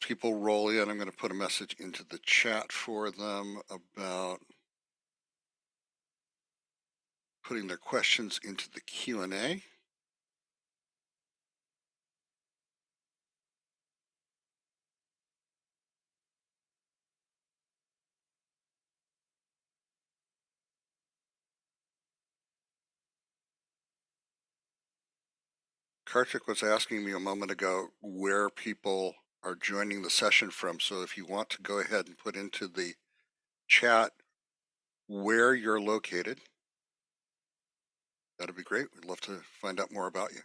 people roll in, I'm going to put a message into the chat for them about putting their questions into the Q&A. Karthik was asking me a moment ago where people are joining the session from. So if you want to go ahead and put into the chat where you're located, that'd be great. We'd love to find out more about you.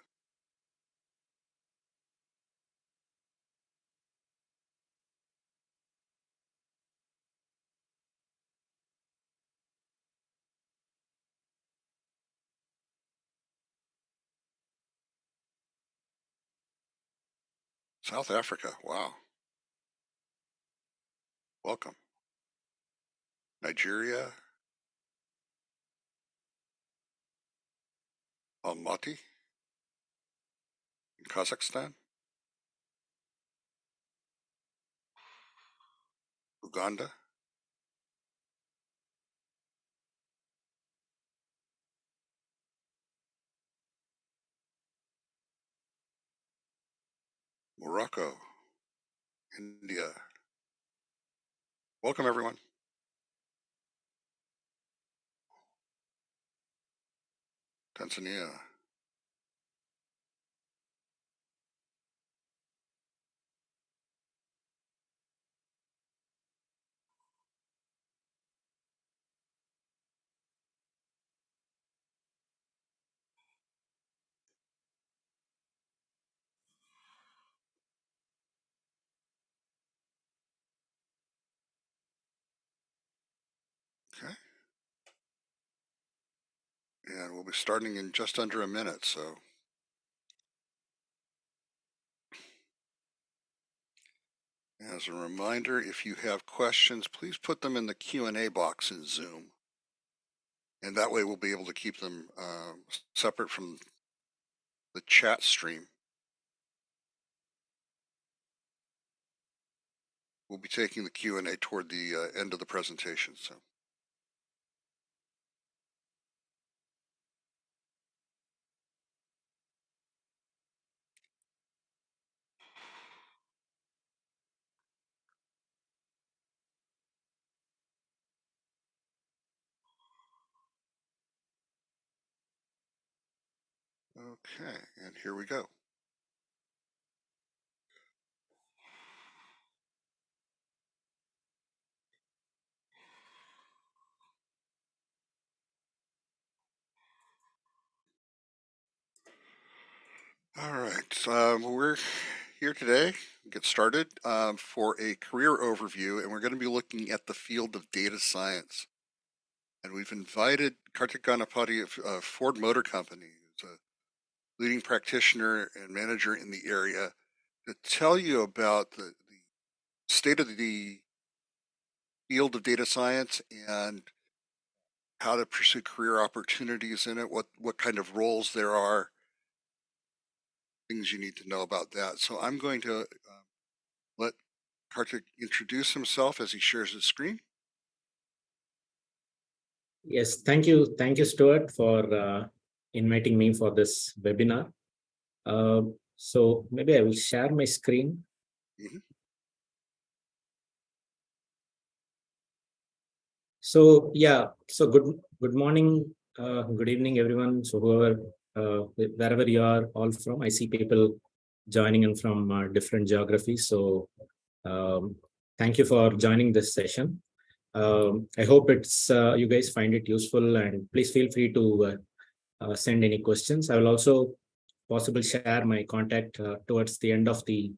South Africa, wow. Welcome. Nigeria, Almaty, in Kazakhstan, Uganda, Morocco, India. Welcome, everyone. Tanzania. Okay. And we'll be starting in just under a minute, so. As a reminder, if you have questions, please put them in the Q&A box in Zoom. And that way we'll be able to keep them separate from the chat stream. We'll be taking the Q&A toward the end of the presentation. So. Okay, and here we go. All right, we're here today, get started for a career overview, and we're going to be looking at the field of data science. And we've invited Karthik Ganapathy of Ford Motor Company, who's a leading practitioner and manager in the area, to tell you about the state of the field of data science and how to pursue career opportunities in it, what kind of roles there are, things you need to know about that. So I'm going to let Karthik introduce himself as he shares his screen. Yes, thank you. Thank you, Stuart, for inviting me for this webinar. So maybe I will share my screen. Mm-hmm. So yeah, so good morning, good evening, everyone. So whoever, wherever you are all from, I see people joining in from different geographies. So thank you for joining this session. I hope it's you guys find it useful, and please feel free to send any questions. I will also possibly share my contact towards the end of the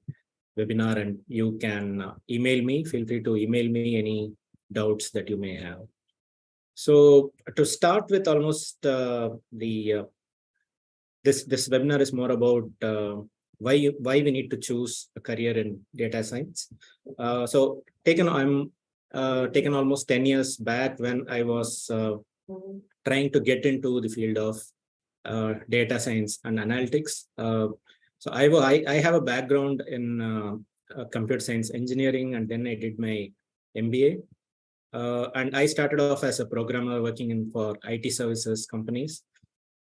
webinar, and you can email me. Feel free to email me any doubts that you may have. So to start with, almost this webinar is more about why we need to choose a career in data science. So I'm taken almost 10 years back when I was trying to get into the field of data science and analytics. So I have a background in computer science engineering, and then I did my MBA. And I started off as a programmer working in for IT services companies,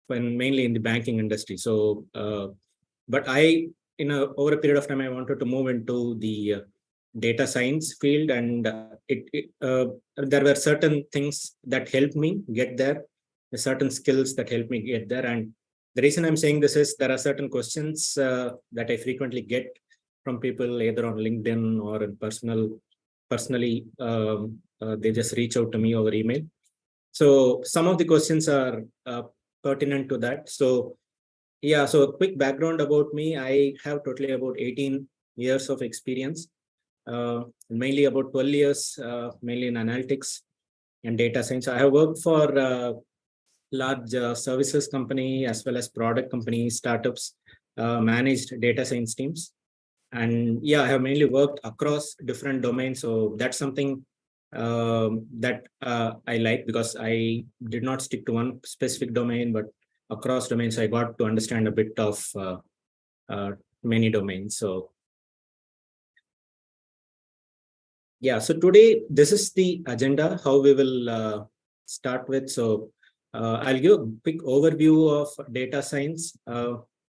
when mainly in the banking industry. So, but over a period of time, I wanted to move into the data science field, and there were certain things that helped me get there, certain skills that helped me get there. And the reason I'm saying this is there are certain questions that I frequently get from people, either on LinkedIn or in personally. They just reach out to me over email. So some of the questions are pertinent to that. So yeah, so a quick background about me. I have totally about 18 years of experience, mainly about 12 years, mainly in analytics and data science. I have worked for large services company as well as product companies, startups, managed data science teams. And yeah, I have mainly worked across different domains. So that's something that I like, because I did not stick to one specific domain, but across domains, I got to understand a bit of uh, many domains. So yeah, so today this is the agenda, how we will start with. So I'll give a quick overview of data science.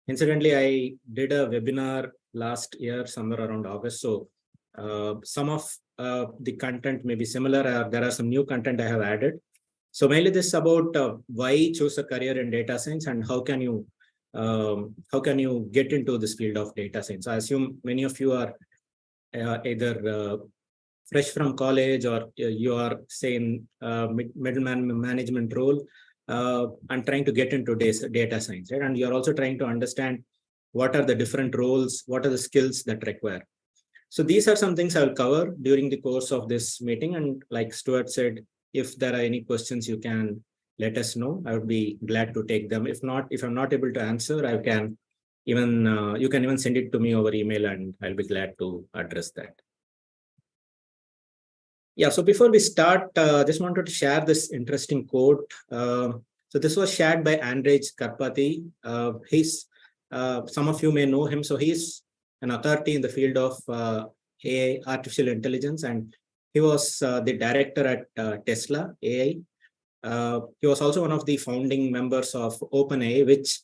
Incidentally, I did a webinar last year, somewhere around August. So some of the content may be similar, or there are some new content I have added. So mainly this is about why choose a career in data science, and how can you get into this field of data science. I assume many of you are either fresh from college, or you are say in middleman management role, and trying to get into data science, right? And you're also trying to understand what are the different roles, what are the skills that require. So these are some things I will cover during the course of this meeting. And like Stuart said, if there are any questions, you can let us know. I would be glad to take them. If not, if I'm not able to answer, I can even you can even send it to me over email, and I'll be glad to address that. Yeah, so before we start, just wanted to share this interesting quote. So this was shared by Andrej Karpathy. Some of you may know him. So he's an authority in the field of AI, artificial intelligence, and he was the director at Tesla AI. He was also one of the founding members of OpenAI, which,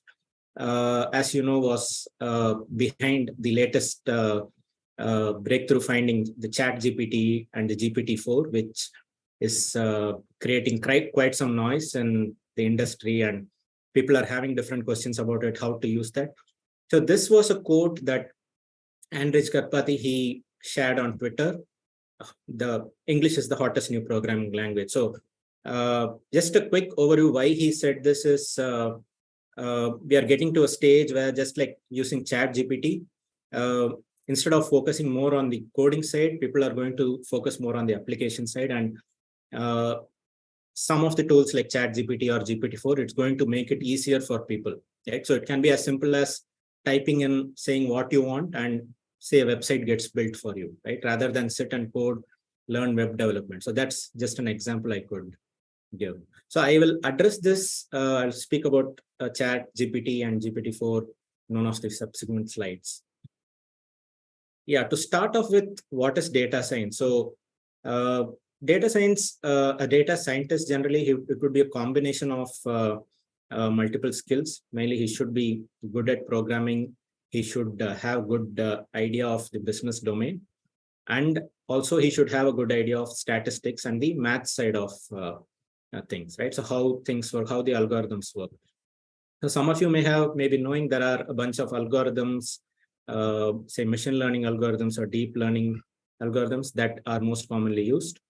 as you know, was behind the latest breakthrough finding, the ChatGPT and the GPT-4, which is creating quite some noise in the industry, and people are having different questions about it, how to use that. So this was a quote that Andrej Karpathy, he shared on Twitter. The English is the hottest new programming language. So just a quick overview why he said this is we are getting to a stage where, just like using ChatGPT, instead of focusing more on the coding side, people are going to focus more on the application side. And some of the tools like ChatGPT or GPT-4, it's going to make it easier for people, right? So it can be as simple as typing in, saying what you want, and say a website gets built for you, right? Rather than sit and code, learn web development. So that's just an example I could give. So I will address this. I'll speak about ChatGPT and GPT-4 in one of the subsequent slides. Yeah, to start off with, what is data science? So data science, a data scientist generally, it would be a combination of multiple skills. Mainly, he should be good at programming. He should have good idea of the business domain. And also he should have a good idea of statistics and the math side of things, right? So how things work, how the algorithms work. So some of you may be knowing there are a bunch of algorithms, say machine learning algorithms or deep learning algorithms that are most commonly used.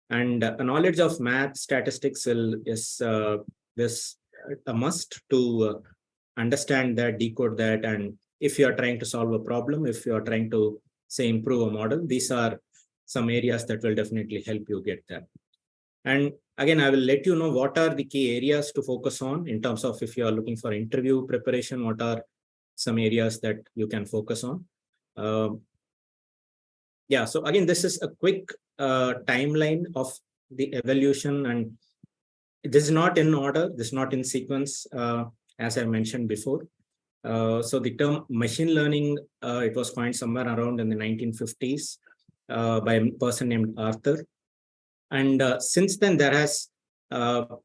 And a knowledge of math statistics is a must to understand that, decode that. And if you are trying to solve a problem, if you are trying to say improve a model, these are some areas that will definitely help you get there. And again, I will let you know what are the key areas to focus on in terms of, if you are looking for interview preparation, what are some areas that you can focus on. Yeah, so again, this is a quick timeline of the evolution, and this is not in order, this is not in sequence, as I mentioned before. So the term machine learning, it was coined somewhere around in the 1950s by a person named Arthur. And since then, there has,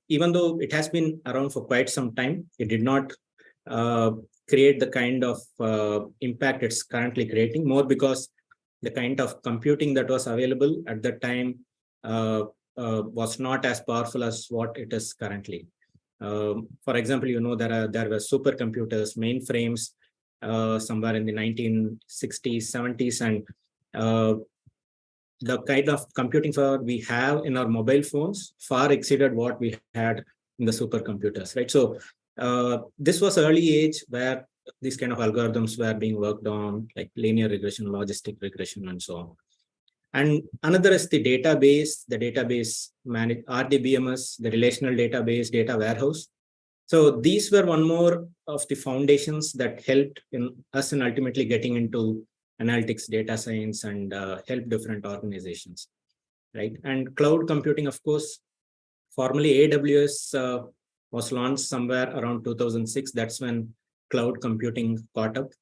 even though it has been around for quite some time, it did not uh, create the kind of impact it's currently creating, more because the kind of computing that was available at that time was not as powerful as what it is currently. For example, there were supercomputers, mainframes, somewhere in the 1960s, 70s, and uh, the kind of computing power we have in our mobile phones far exceeded what we had in the supercomputers, right? So this was early age where these kind of algorithms were being worked on, like linear regression, logistic regression, and so on. And another is the database manage RDBMS, the relational database, data warehouse. So these were one more of the foundations that helped in us in ultimately getting into analytics, data science, and help different organizations, right? And cloud computing, of course, formerly AWS was launched somewhere around 2006. That's when cloud computing caught up.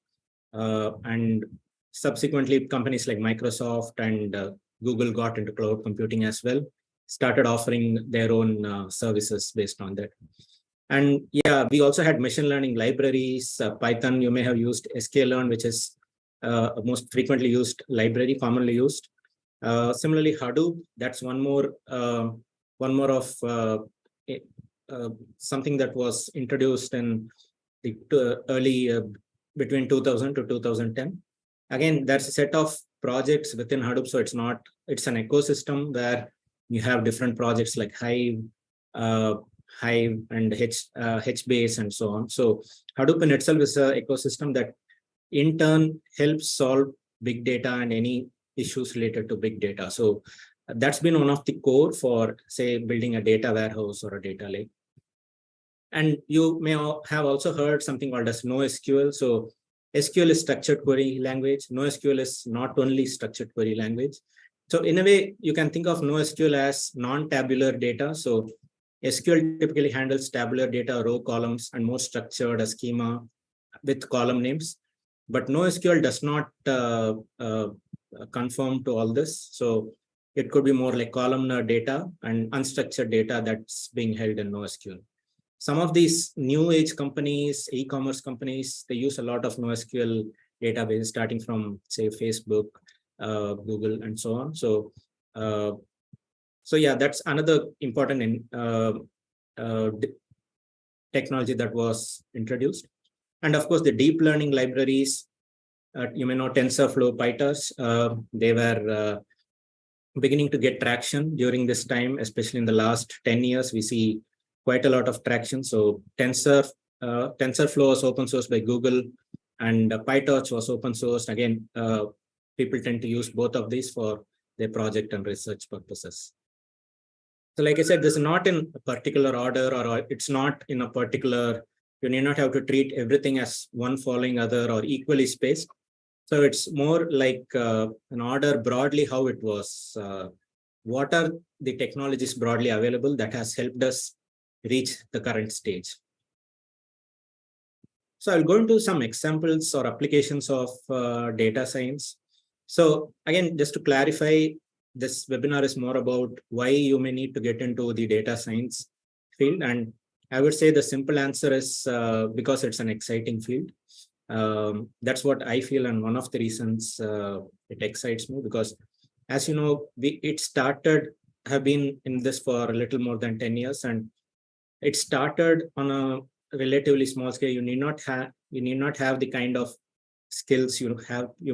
And subsequently, companies like Microsoft and Google got into cloud computing as well, started offering their own services based on that. And yeah, we also had machine learning libraries. Python, you may have used sklearn, which is most frequently used library, commonly used. Similarly, Hadoop, that's one more of something that was introduced in the early between 2000 to 2010. Again, there's a set of projects within Hadoop, so it's an ecosystem where you have different projects like uh, Hive and HBase and so on. So Hadoop in itself is an ecosystem that in turn helps solve big data and any issues related to big data. So that's been one of the core for, say, building a data warehouse or a data lake. And you may have also heard something called as NoSQL. So SQL is structured query language. NoSQL is not only structured query language. So in a way, you can think of NoSQL as non-tabular data. So SQL typically handles tabular data, row columns, and more structured schema with column names. But NoSQL does not conform to all this. So it could be more like columnar data and unstructured data that's being held in NoSQL. Some of these new age companies, e-commerce companies, they use a lot of NoSQL database, starting from, say, Facebook, Google, and so on. So yeah, that's another important technology that was introduced. And of course, the deep learning libraries, you may know TensorFlow, PyTorch, they were beginning to get traction during this time, especially in the last 10 years. We see quite a lot of traction. So TensorFlow was open sourced by Google, and PyTorch was open sourced. Again, people tend to use both of these for their project and research purposes. So like I said, this is not in a particular order, or it's not in a particular, you need not have to treat everything as one following other or equally spaced. So it's more like an order broadly how it was. What are the technologies broadly available that has helped us reach the current stage? So I'll go into some examples or applications of data science. So again, just to clarify, this webinar is more about why you may need to get into the data science field. And I would say the simple answer is because it's an exciting field. That's what I feel, and one of the reasons it excites me, because as you know, have been in this for a little more than 10 years, and it started on a relatively small scale. You need not have the kind of skills you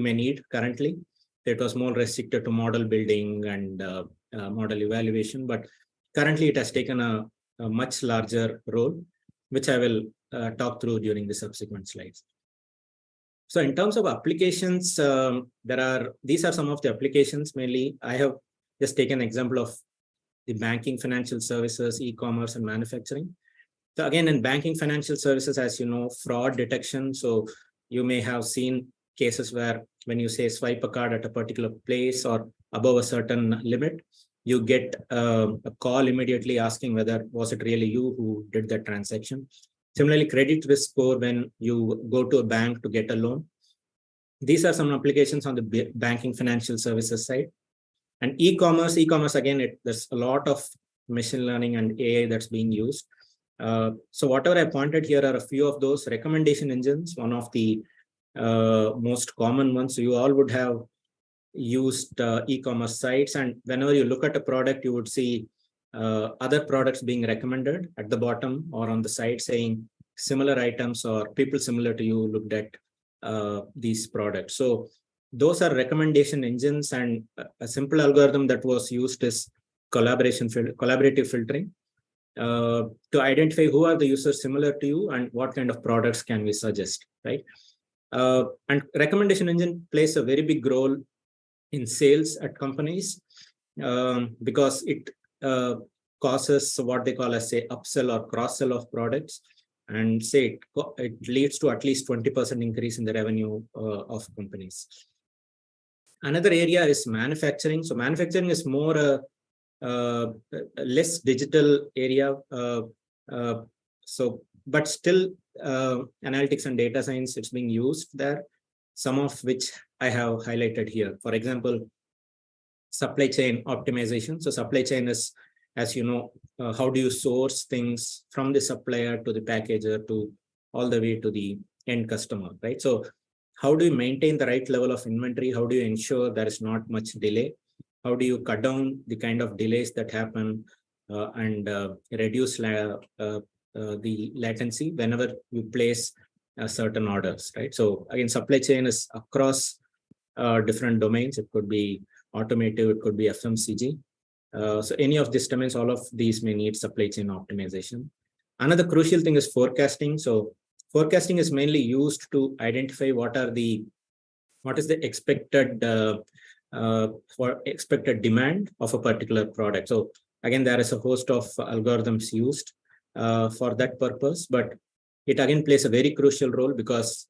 may need currently. It was more restricted to model building and model evaluation, but currently it has taken a much larger role, which I will talk through during the subsequent slides. So in terms of applications, these are some of the applications. Mainly, I have just taken an example of the banking, financial services, e-commerce, and manufacturing. So again, in banking, financial services, as you know, fraud detection. So you may have seen cases where when you say swipe a card at a particular place or above a certain limit, you get a call immediately asking whether was it really you who did that transaction. Similarly, credit risk score when you go to a bank to get a loan. These are some applications on the banking financial services side. And e-commerce again, there's a lot of machine learning and AI that's being used. So whatever I pointed here are a few of those recommendation engines. One of the most common ones. So you all would have used e-commerce sites, and whenever you look at a product, you would see other products being recommended at the bottom or on the side saying similar items or people similar to you looked at these products. So those are recommendation engines, and a simple algorithm that was used is collaborative filtering to identify who are the users similar to you and what kind of products can we suggest, right? And recommendation engine plays a very big role in sales at companies because it causes what they call as say upsell or cross sell of products, and say it leads to at least 20% increase in the revenue of companies. Another area is manufacturing. So manufacturing is more less digital area. But still analytics and data science, it's being used there, some of which I have highlighted here. For example, supply chain optimization. So supply chain is, as you know, how do you source things from the supplier to the packager to all the way to the end customer, right? So how do you maintain the right level of inventory? How do you ensure there is not much delay? How do you cut down the kind of delays that happen and reduce the latency whenever you place certain orders, right? So again, supply chain is across different domains. It could be automotive, it could be FMCG. So any of these domains, all of these may need supply chain optimization. Another crucial thing is forecasting. So forecasting is mainly used to identify what is the expected for expected demand of a particular product. So again, there is a host of algorithms used for that purpose, but it again plays a very crucial role because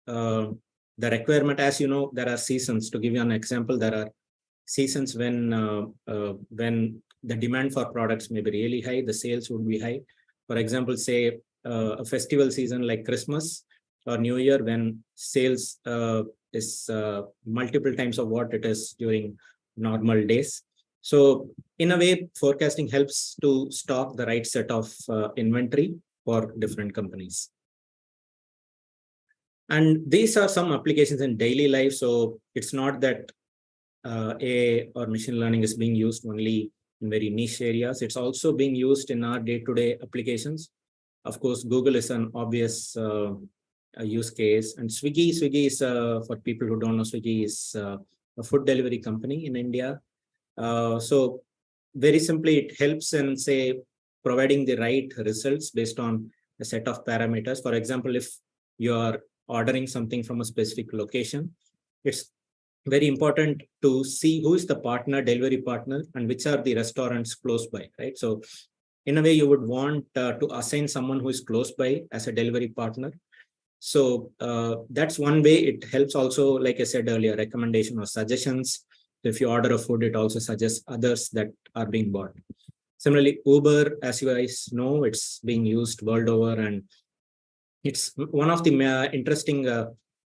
the requirement, as you know, there are seasons. To give you an example, there are seasons when the demand for products may be really high, the sales would be high. For example, say a festival season like Christmas or New Year, when sales is multiple times of what it is during normal days. So in a way, forecasting helps to stock the right set of inventory for different companies. And these are some applications in daily life. So it's not that AI or machine learning is being used only in very niche areas. It's also being used in our day-to-day applications. Of course, Google is an obvious use case, and Swiggy is for people who don't know, Swiggy is a food delivery company in India. So very simply, it helps in say providing the right results based on a set of parameters. For example, if you are ordering something from a specific location, it's very important to see who is the delivery partner, and which are the restaurants close by, right? So in a way, you would want to assign someone who is close by as a delivery partner. So that's one way. It helps also, like I said earlier, recommendation or suggestions. If you order a food, it also suggests others that are being bought. Similarly, Uber, as you guys know, it's being used world over, and it's one of the interesting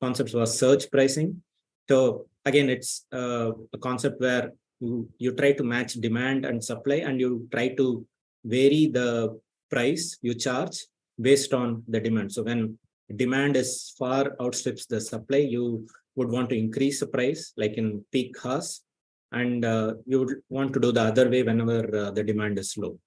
concepts was surge pricing. So again, it's a concept where you try to match demand and supply, and you try to vary the price you charge based on the demand. So when demand is far outstrips the supply, you would want to increase the price, like in peak hours, and you would want to do the other way whenever the demand is low.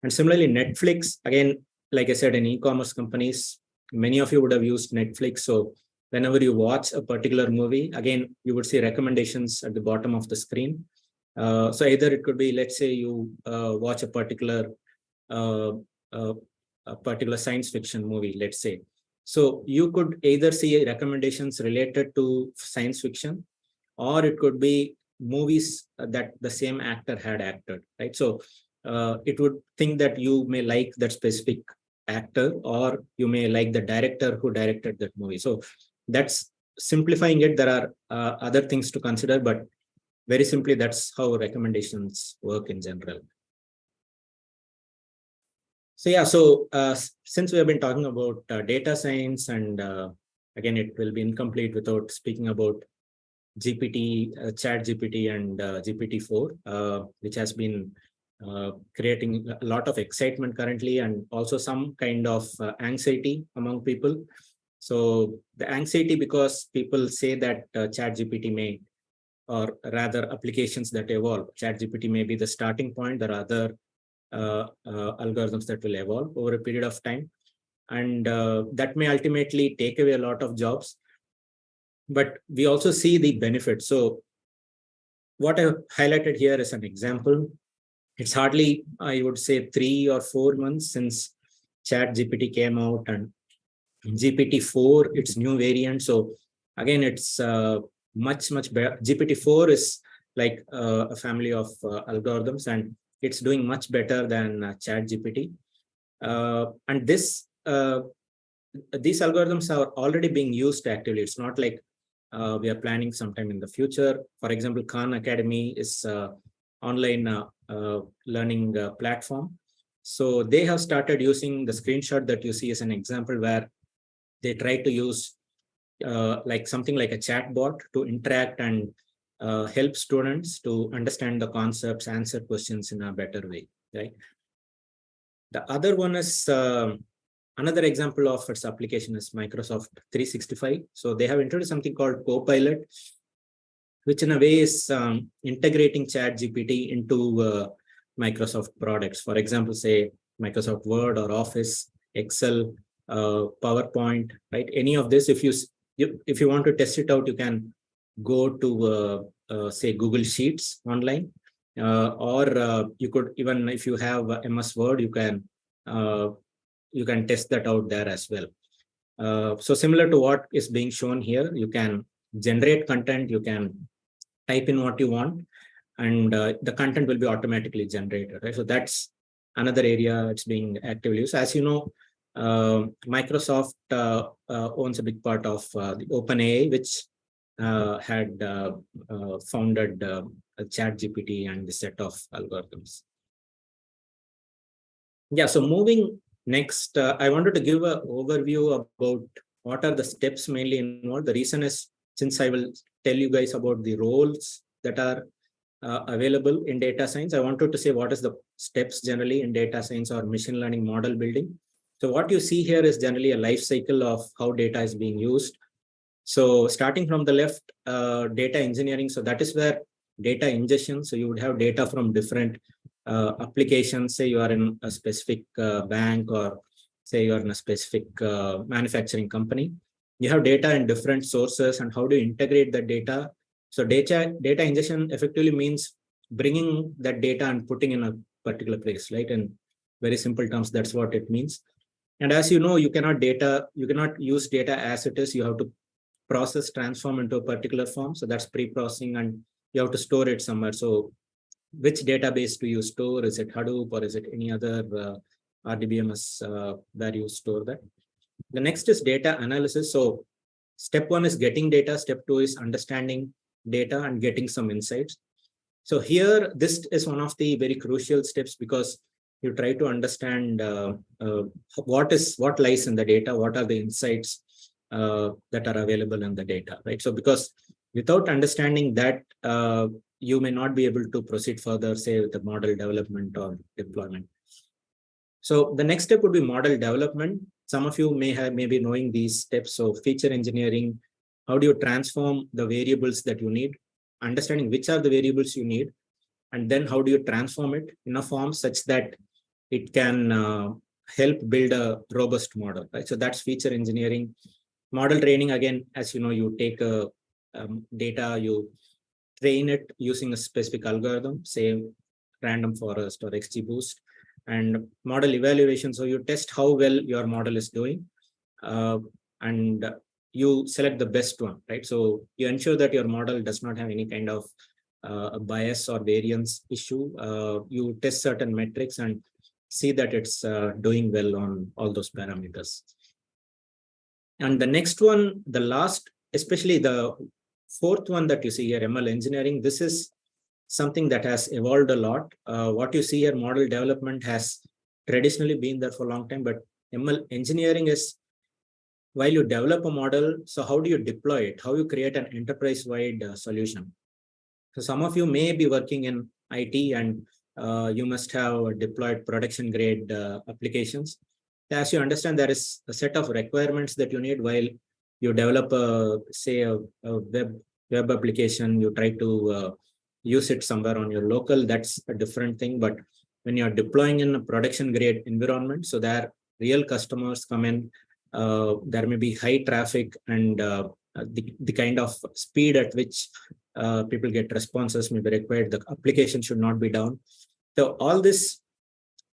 And similarly, Netflix, again, like I said, in e-commerce companies, many of you would have used Netflix. So whenever you watch a particular movie, again, you would see recommendations at the bottom of the screen. So either it could be, let's say you watch a particular science fiction movie, let's say. So you could either see recommendations related to science fiction, or it could be movies that the same actor had acted, right? So it would think that you may like that specific actor, or you may like the director who directed that movie. So that's simplifying it. There are other things to consider, but very simply, that's how recommendations work in general. Since we have been talking about data science, and again, it will be incomplete without speaking about GPT, ChatGPT, and GPT-4, which has been creating a lot of excitement currently, and also some kind of anxiety among people. So the anxiety, because people say that ChatGPT may, or rather applications that evolve, ChatGPT may be the starting point. There are other algorithms that will evolve over a period of time, and that may ultimately take away a lot of jobs. But we also see the benefits. So what I highlighted here is an example. It's hardly, I would say, 3 or 4 months since ChatGPT came out, and GPT-4, its new variant. So again, it's much better. GPT-4 is like a family of algorithms, and it's doing much better than ChatGPT. And these algorithms are already being used actively. It's not like we are planning sometime in the future. For example, Khan Academy is online learning platform. So they have started using the screenshot that you see as an example, where they try to use like something like a chat bot to interact and help students to understand the concepts, answer questions in a better way, right? The other one is another example of its application is Microsoft 365. So they have introduced something called Copilot, which in a way is integrating ChatGPT into Microsoft products. For example, say Microsoft Word or Office, Excel, PowerPoint, right? Any of this, if you want to test it out, you can go to say Google Sheets online, or you could, even if you have MS Word, you can test that out there as well. So similar to what is being shown here, you can generate content, you can type in what you want, and the content will be automatically generated, right? So that's another area it's being actively used. As you know, Microsoft owns a big part of the OpenAI, which had founded ChatGPT and the set of algorithms. Yeah, so moving next, I wanted to give an overview about what are the steps mainly involved. The reason is, since I will tell you guys about the roles that are available in data science, I wanted to say what is the steps generally in data science or machine learning model building. So what you see here is generally a life cycle of how data is being used. So starting from the left, data engineering. So that is where data ingestion. So you would have data from different applications. Say you are in a specific bank, or say you are in a specific manufacturing company. You have data in different sources, and how do you integrate the data? So data ingestion effectively means bringing that data and putting in a particular place, right? In very simple terms, that's what it means. And as you know, you cannot use data as it is. You have to process, transform into a particular form. So that's pre-processing, and you have to store it somewhere. So which database do you store? Is it Hadoop, or is it any other RDBMS where you store that? The next is data analysis. So step 1 is getting data. Step 2 is understanding data and getting some insights. So here, this is one of the very crucial steps, because you try to understand what lies in the data, what are the insights that are available in the data, right? So because without understanding that, you may not be able to proceed further, say with the model development or deployment. So the next step would be model development. Some of you may be knowing these steps. So feature engineering, how do you transform the variables that you need, understanding which are the variables you need, and then how do you transform it in a form such that it can help build a robust model, right? So that's feature engineering. Model training, again, as you know, you take data, you train it using a specific algorithm, say random forest or XGBoost. And model evaluation, so you test how well your model is doing, and you select the best one, right? So you ensure that your model does not have any kind of a bias or variance issue. You test certain metrics and see that it's doing well on all those parameters. And the next one, the last, especially the fourth one that you see here, ML engineering, this is something that has evolved a lot. What you see here, model development has traditionally been there for a long time, but ML engineering is while you develop a model, so how do you deploy it? How you create an enterprise-wide solution? So some of you may be working in IT and you must have deployed production grade applications. As you understand, there is a set of requirements that you need while you develop say a web application. You try to use it somewhere on your local. That's a different thing. But when you're deploying in a production grade environment, so there real customers come in, there may be high traffic and the kind of speed at which people get responses may be required. The application should not be down. So all this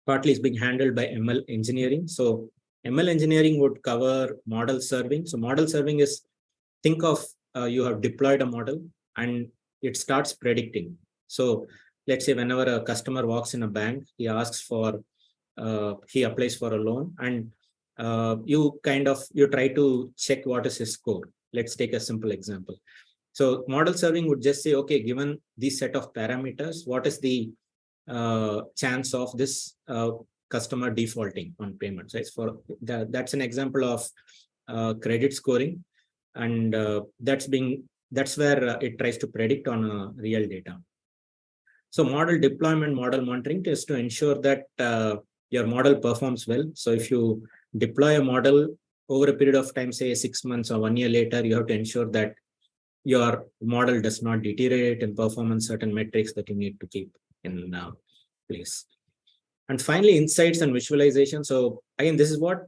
partly is being handled by ML engineering. So ML engineering would cover model serving. So model serving is, think of you have deployed a model and it starts predicting. So let's say whenever a customer walks in a bank, he asks for, he applies for a loan, and you try to check what is his score. Let's take a simple example. So model serving would just say, okay, given this set of parameters, what is the chance of this customer defaulting on payments? Right? That's an example of credit scoring, and that's where it tries to predict on real data. So model deployment, model monitoring is to ensure that your model performs well. So if you deploy a model over a period of time, say 6 months or 1 year later, you have to ensure that your model does not deteriorate in performance, certain metrics that you need to keep in place. And finally, insights and visualization. So again, this is what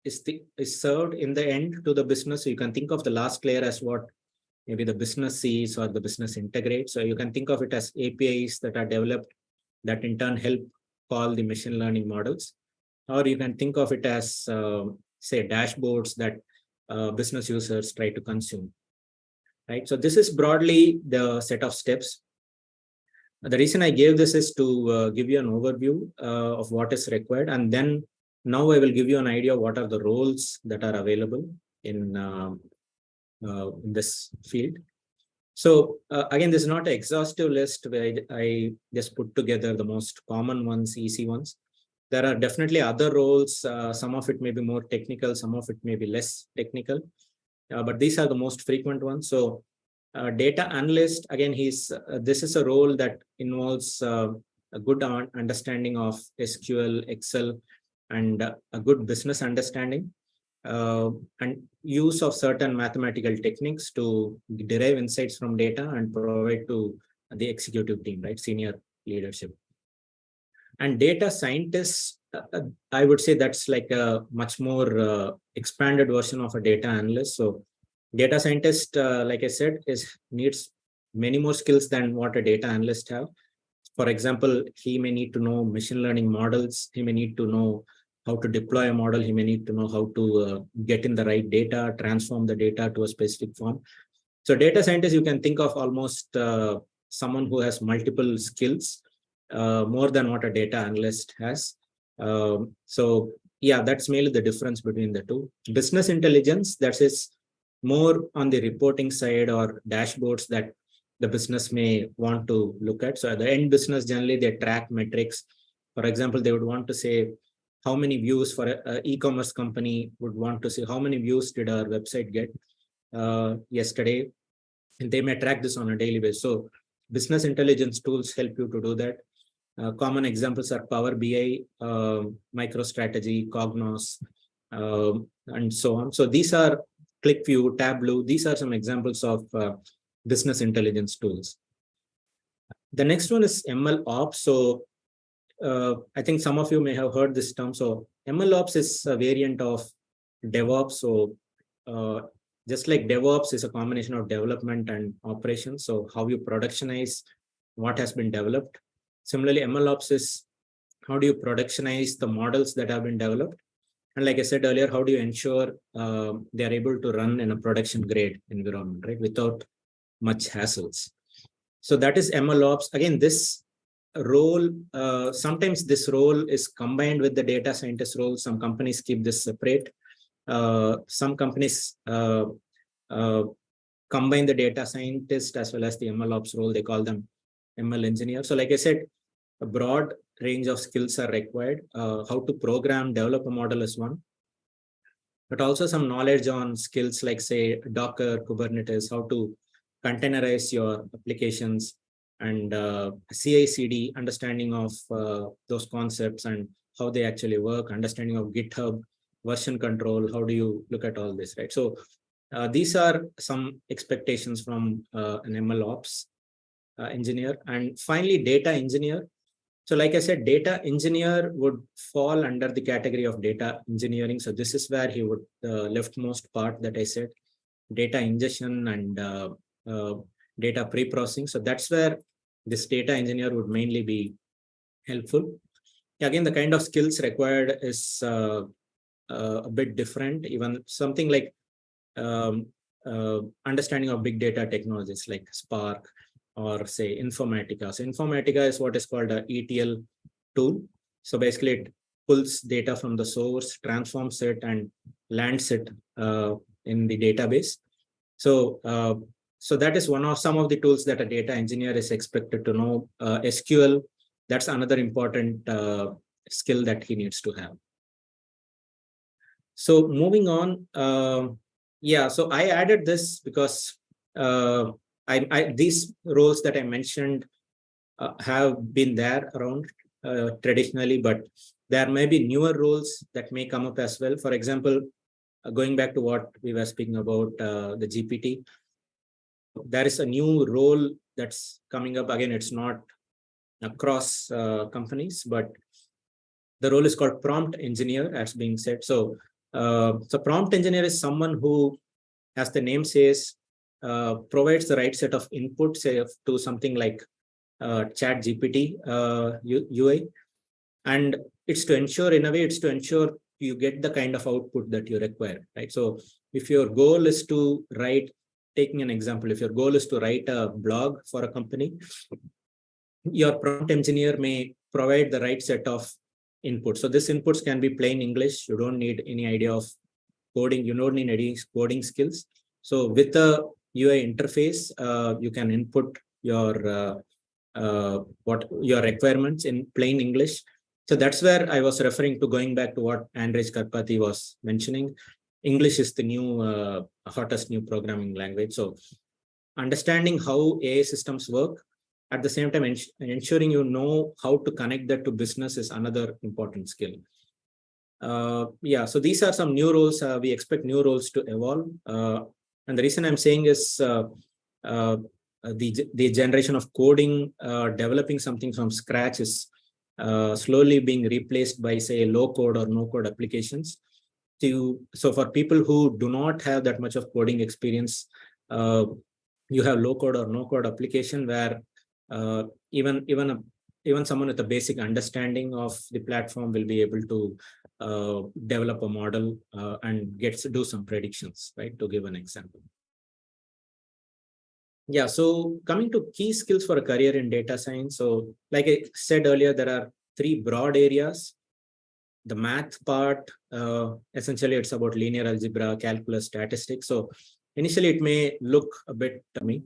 is served in the end to the business. So you can think of the last layer as what maybe the business sees or the business integrates. So you can think of it as APIs that are developed that in turn help call the machine learning models. Or you can think of it as, say, dashboards that business users try to consume. Right. So this is broadly the set of steps. The reason I gave this is to give you an overview of what is required. And then now I will give you an idea of what are the roles that are available in this field. So again, this is not an exhaustive list where I just put together the most common ones, easy ones. There are definitely other roles. Some of it may be more technical, some of it may be less technical. But these are the most frequent ones. So data analyst, again, this is a role that involves a good understanding of SQL, Excel, and a good business understanding, and use of certain mathematical techniques to derive insights from data and provide to the executive team, right, senior leadership. And data scientists, I would say that's like a much more expanded version of a data analyst. So data scientist, like I said, needs many more skills than what a data analyst have. For example, he may need to know machine learning models. He may need to know how to deploy a model. He may need to know how to get in the right data, transform the data to a specific form. So data scientist, you can think of almost someone who has multiple skills, more than what a data analyst has. So yeah, that's mainly the difference between the two. Business intelligence, that is more on the reporting side or dashboards that the business may want to look at. So at the end business, generally they track metrics. For example, they would want to say how many views for an e-commerce company would want to say how many views did our website get yesterday. And they may track this on a daily basis. So business intelligence tools help you to do that. Common examples are Power BI, MicroStrategy, Cognos, and so on. So these are ClickView, Tableau. These are some examples of business intelligence tools. The next one is ML Ops. So I think some of you may have heard this term. So ML Ops is a variant of DevOps. So just like DevOps is a combination of development and operations. So how you productionize what has been developed. Similarly, ML Ops is how do you productionize the models that have been developed? And like I said earlier, how do you ensure they are able to run in a production grade environment, right, without much hassles? So that is ML Ops. Again, this role, sometimes this role is combined with the data scientist role. Some companies keep this separate. Some companies combine the data scientist as well as the ML Ops role. They call them ML engineer. So like I said, a broad range of skills are required. How to program, develop a model is one, but also some knowledge on skills like, say, Docker, Kubernetes, how to containerize your applications, and CI/CD, understanding of those concepts and how they actually work, understanding of GitHub, version control, how do you look at all this, right? So these are some expectations from an ML ops engineer. And finally, data engineer. So like I said, data engineer would fall under the category of data engineering. So this is where he would, leftmost part that I said, data ingestion and data pre-processing. So that's where this data engineer would mainly be helpful. Again, the kind of skills required is a bit different. Even something like um, understanding of big data technologies like Spark or say Informatica. So Informatica is what is called a ETL tool. So basically it pulls data from the source, transforms it, and lands it in the database. So so that is one of some of the tools that a data engineer is expected to know. SQL, that's another important skill that he needs to have. So moving on, yeah, so I added this because these roles that I mentioned have been there around traditionally, but there may be newer roles that may come up as well. For example, going back to what we were speaking about, the GPT, there is a new role that's coming up. Again, it's not across companies, but the role is called prompt engineer, as being said. So, so prompt engineer is someone who, as the name says, provides the right set of inputs, say, to something like ChatGPT UI, and it's to ensure, in a way, it's to ensure you get the kind of output that you require, right? So, if your goal is to write, taking an example, if your goal is to write a blog for a company, your prompt engineer may provide the right set of inputs. So this inputs can be plain English. You don't need any idea of coding. You don't need any coding skills. So with the UI interface, you can input your what your requirements in plain English. So that's where I was referring to, going back to what Karthik Ganapathy was mentioning. English is the new hottest new programming language. So understanding how AI systems work, at the same time ensuring you know how to connect that to business, is another important skill. Yeah, so these are some new roles. We expect new roles to evolve. And the reason I'm saying is the generation of coding, developing something from scratch is slowly being replaced by, say, low code or no code applications. So for people who do not have that much of coding experience, you have low code or no code application where even someone with a basic understanding of the platform will be able to develop a model and do some predictions, right? To give an example. Yeah, so coming to key skills for a career in data science. So like I said earlier, there are three broad areas. The math part, essentially it's about linear algebra, calculus, statistics. So initially it may look a bit to me,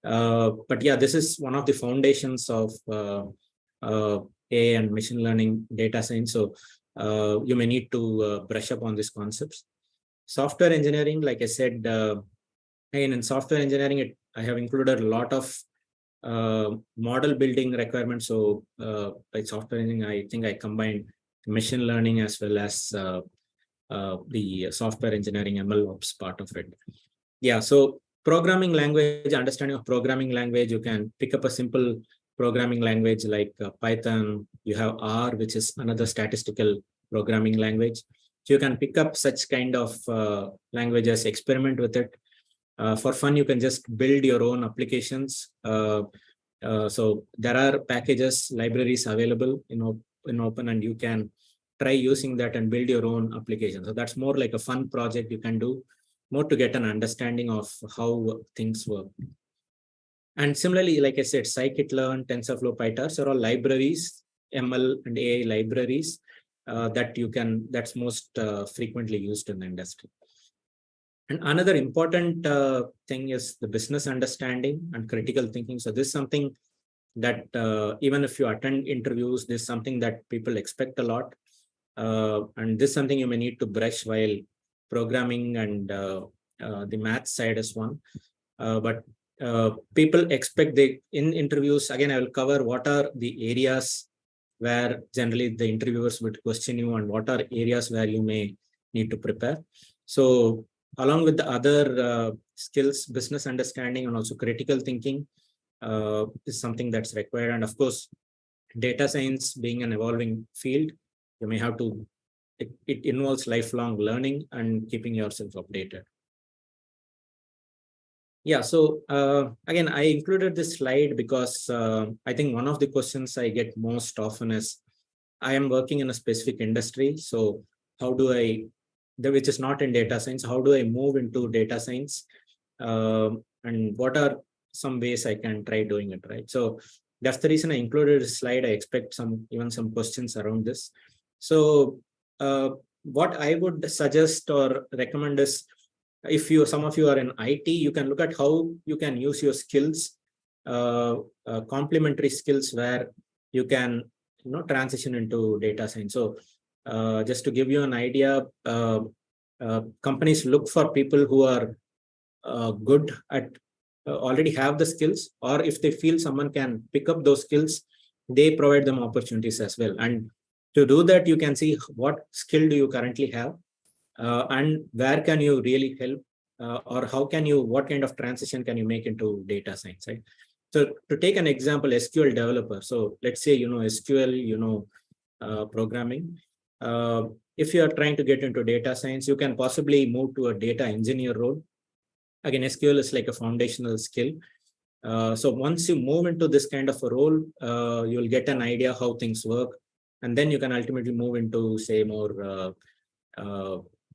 but yeah, this is one of the foundations of AI and machine learning data science. So you may need to brush up on these concepts. Software engineering, like I said, again, in software engineering, I have included a lot of model building requirements. So by software engineering, I think I combined machine learning as well as the software engineering ML ops part of it. Yeah, so programming language, understanding of programming language, you can pick up a simple programming language like Python. You have R, which is another statistical programming language. So you can pick up such kind of languages, experiment with it. For fun, you can just build your own applications. So there are packages, libraries available in open, and you can try using that and build your own application. So that's more like a fun project you can do, more to get an understanding of how things work. And similarly, like I said, scikit-learn, TensorFlow, PyTorch are all libraries, ML and AI libraries that's most frequently used in the industry. And another important thing is the business understanding and critical thinking. So this is something that even if you attend interviews, this is something that people expect a lot. And this is something you may need to brush while programming, and the math side is one. But people expect in interviews, again, I will cover what are the areas where generally the interviewers would question you, and what are areas where you may need to prepare. So along with the other skills, business understanding and also critical thinking is something that's required. And of course, data science being an evolving field, you may have to, it involves lifelong learning and keeping yourself updated. Yeah, so again, I included this slide because I think one of the questions I get most often is, I am working in a specific industry, so how do I, which is not in data science, how do I move into data science? And what are some ways I can try doing it, right? So that's the reason I included a slide. I expect even some questions around this. So what I would suggest or recommend is, if some of you are in IT, you can look at how you can use your skills, complementary skills, where you can transition into data science. So just to give you an idea, companies look for people who are good at already have the skills, or if they feel someone can pick up those skills, they provide them opportunities as well. And to do that, you can see what skill do you currently have, and where can you really help, or how can you, what kind of transition can you make into data science, right? So to take an example, SQL developer. So let's say SQL, programming. If you are trying to get into data science, you can possibly move to a data engineer role. Again, SQL is like a foundational skill. So once you move into this kind of a role, you'll get an idea how things work, and then you can ultimately move into, say, more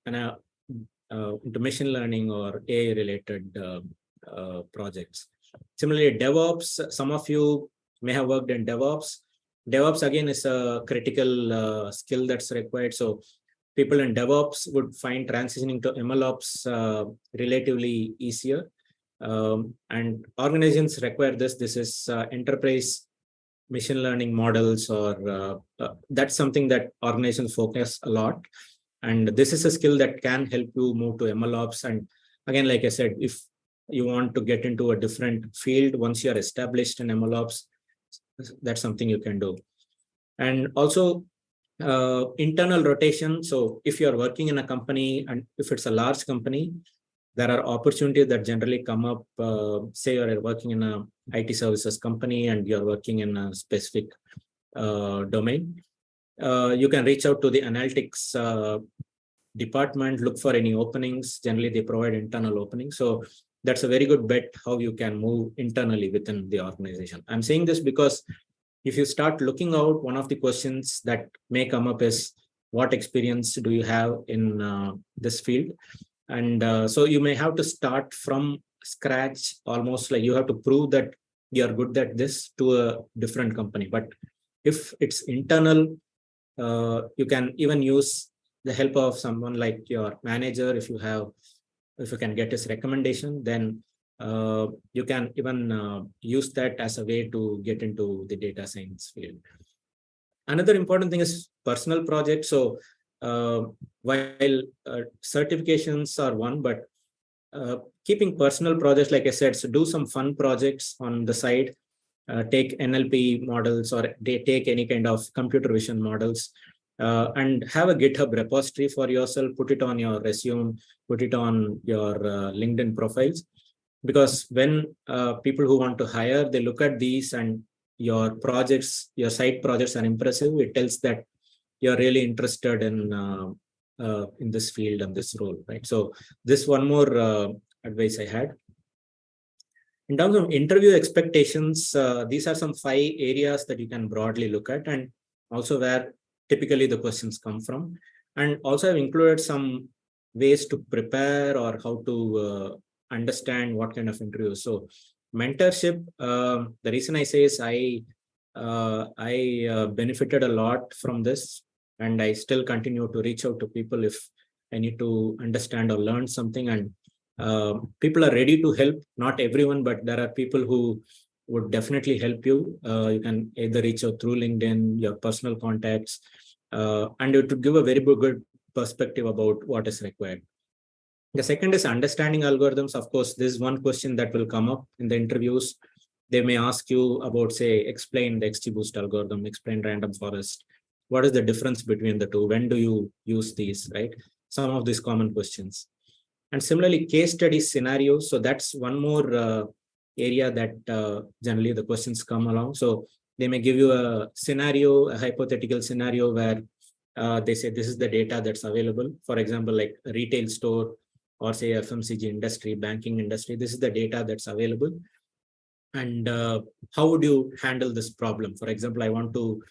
into machine learning or AI related projects. Similarly, DevOps, some of you may have worked in DevOps. DevOps again is a critical skill that's required. So people in DevOps would find transitioning to MLOps relatively easier. And organizations require this. This is enterprise machine learning models, or that's something that organizations focus a lot. And this is a skill that can help you move to MLOps. And again, like I said, if you want to get into a different field, once you're established in MLOps, that's something you can do. And also internal rotation. So if you're working in a company, and if it's a large company, there are opportunities that generally come up. Say you're working in a IT services company and you're working in a specific domain. You can reach out to the analytics department, look for any openings. Generally, they provide internal openings. So that's a very good bet how you can move internally within the organization. I'm saying this because if you start looking out, one of the questions that may come up is, what experience do you have in this field? And so you may have to start from scratch, almost like you have to prove that you're good at this to a different company. But if it's internal, you can even use the help of someone like your manager. If you can get his recommendation, then you can even use that as a way to get into the data science field. Another important thing is personal projects. So while certifications are one, but keeping personal projects, like I said, so do some fun projects on the side. Take NLP models, or they take any kind of computer vision models, and have a GitHub repository for yourself. Put it on your resume, put it on your LinkedIn profiles, because when people who want to hire, they look at these and your projects, your side projects are impressive. It tells that you're really interested in this field and this role, right? So this one more advice I had. In terms of interview expectations, these are some 5 areas that you can broadly look at, and also where typically the questions come from. And also I've included some ways to prepare, or how to understand what kind of interviews. So mentorship, the reason I say is I benefited a lot from this, and I still continue to reach out to people if I need to understand or learn something. And people are ready to help. Not everyone, but there are people who would definitely help you. You can either reach out through LinkedIn, your personal contacts, and it would give a very good perspective about what is required. The second is understanding algorithms. Of course, this is one question that will come up in the interviews. They may ask you about, say, explain the XGBoost algorithm, explain random forest. What is the difference between the two? When do you use these, right? Some of these common questions. And similarly, case study scenarios. So that's one more area that generally the questions come along. So they may give you a scenario, a hypothetical scenario where they say this is the data that's available. For example, like a retail store or say FMCG industry, banking industry, this is the data that's available. And how would you handle this problem? For example, I want to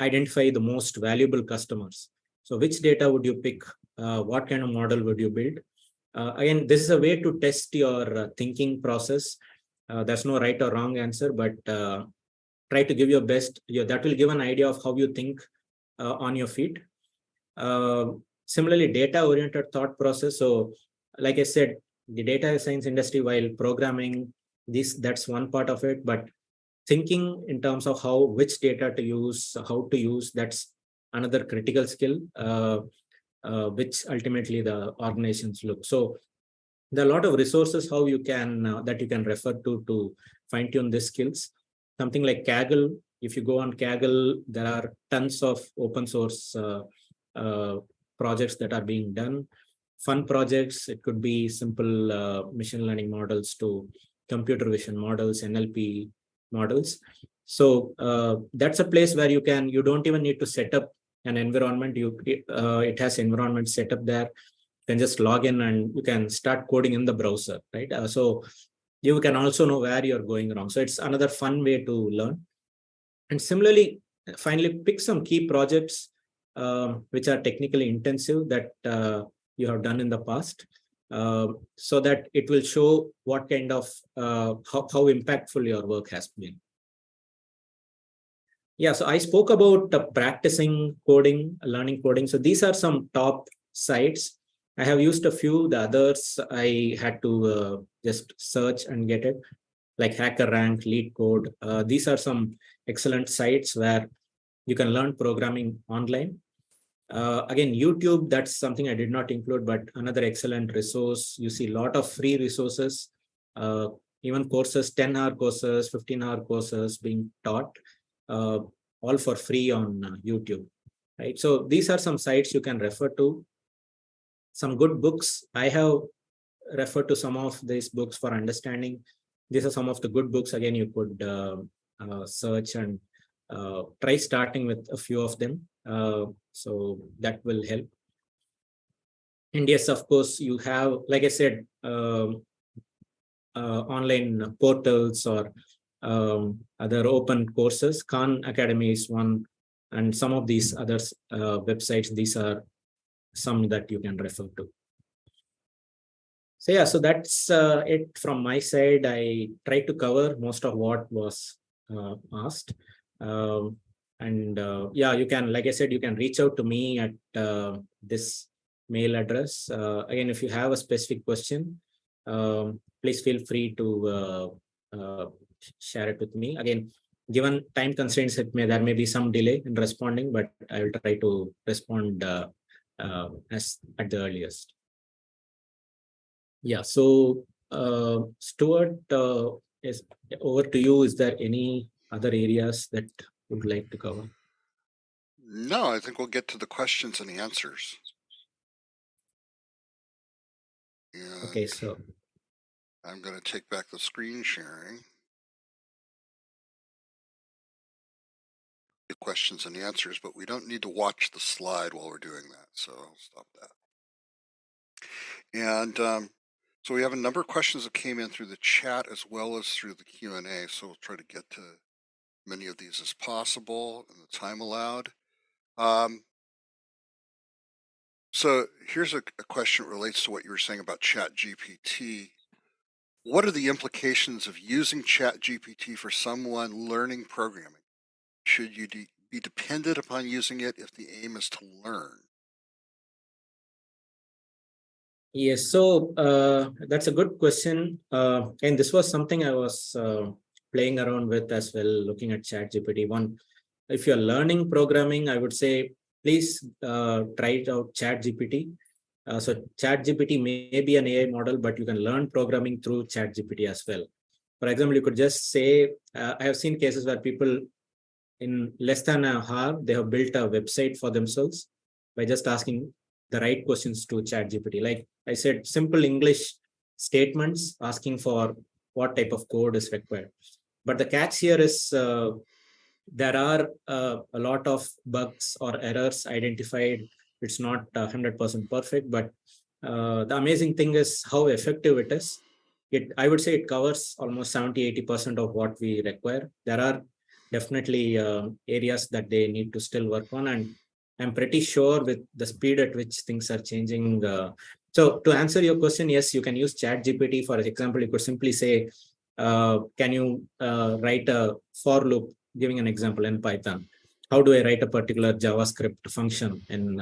identify the most valuable customers. So which data would you pick? What kind of model would you build? Again, this is a way to test your thinking process. There's no right or wrong answer, but try to give your best. That will give an idea of how you think on your feet. Similarly, data-oriented thought process. So, like I said, the data science industry, while programming, that's one part of it, but thinking in terms of which data to use, how to use, that's another critical skill, which ultimately the organizations look. So there are a lot of resources how you can that you can refer to fine tune these skills. Something like Kaggle. If you go on Kaggle, there are tons of open source uh, projects that are being done. Fun projects. It could be simple machine learning models to computer vision models, NLP models. So that's a place where you don't even need to set up an environment. It has environment set up there. You can just log in and you can start coding in the browser, right? So you can also know where you're going wrong. So it's another fun way to learn. And similarly, finally, pick some key projects which are technically intensive that you have done in the past, so that it will show what kind of how impactful your work has been. Yeah, so I spoke about practicing coding, learning coding. So these are some top sites. I have used a few. The others I had to just search and get it, like HackerRank, LeetCode. These are some excellent sites where you can learn programming online. Again, YouTube, that's something I did not include, but another excellent resource. You see a lot of free resources, even courses, 10-hour courses, 15-hour courses being taught, all for free on YouTube, right? So these are some sites you can refer to. Some good books. I have referred to some of these books for understanding. These are some of the good books. Again, you could search and try starting with a few of them. So that will help. And yes, of course, you have, like I said, online portals or other open courses. Khan Academy is one, and some of these other websites, these are some that you can refer to. So yeah, so that's it from my side. I tried to cover most of what was asked. And yeah, you can, like I said, you can reach out to me at this mail address. Again, if you have a specific question, please feel free to share it with me. Again, given time constraints, there may be some delay in responding, but I will try to respond as at the earliest. Yeah, so Stuart, is over to you. Is there any other areas that you would like to cover? No, I think we'll get to the questions and the answers. And Okay, so I'm going to take back the screen sharing. The questions and the answers, but we don't need to watch the slide while we're doing that, so I'll stop that. And so we have a number of questions that came in through the chat as well as through the Q&A, so we'll try to get to many of these as possible in the time allowed. So here's a question that relates to what you were saying about ChatGPT. What are the implications of using ChatGPT for someone learning programming? Should you be dependent upon using it if the aim is to learn? yes, so that's a good question. And this was something I was playing around with as well, looking at ChatGPT. One, if you're learning programming, I would say please try it out ChatGPT. So ChatGPT may be an AI model, but you can learn programming through ChatGPT as well. For example, you could just say, I have seen cases where people in less than an hour, they have built a website for themselves by just asking the right questions to ChatGPT. Like I said, simple English statements asking for what type of code is required. But the catch here is there are a lot of bugs or errors identified. It's not 100% perfect, but the amazing thing is how effective it is. I would say it covers almost 70-80% of what we require. There are definitely areas that they need to still work on, and I'm pretty sure with the speed at which things are changing. So to answer your question, yes, you can use ChatGPT. For example, you could simply say, can you write a for loop, giving an example in Python? How do I write a particular JavaScript function? And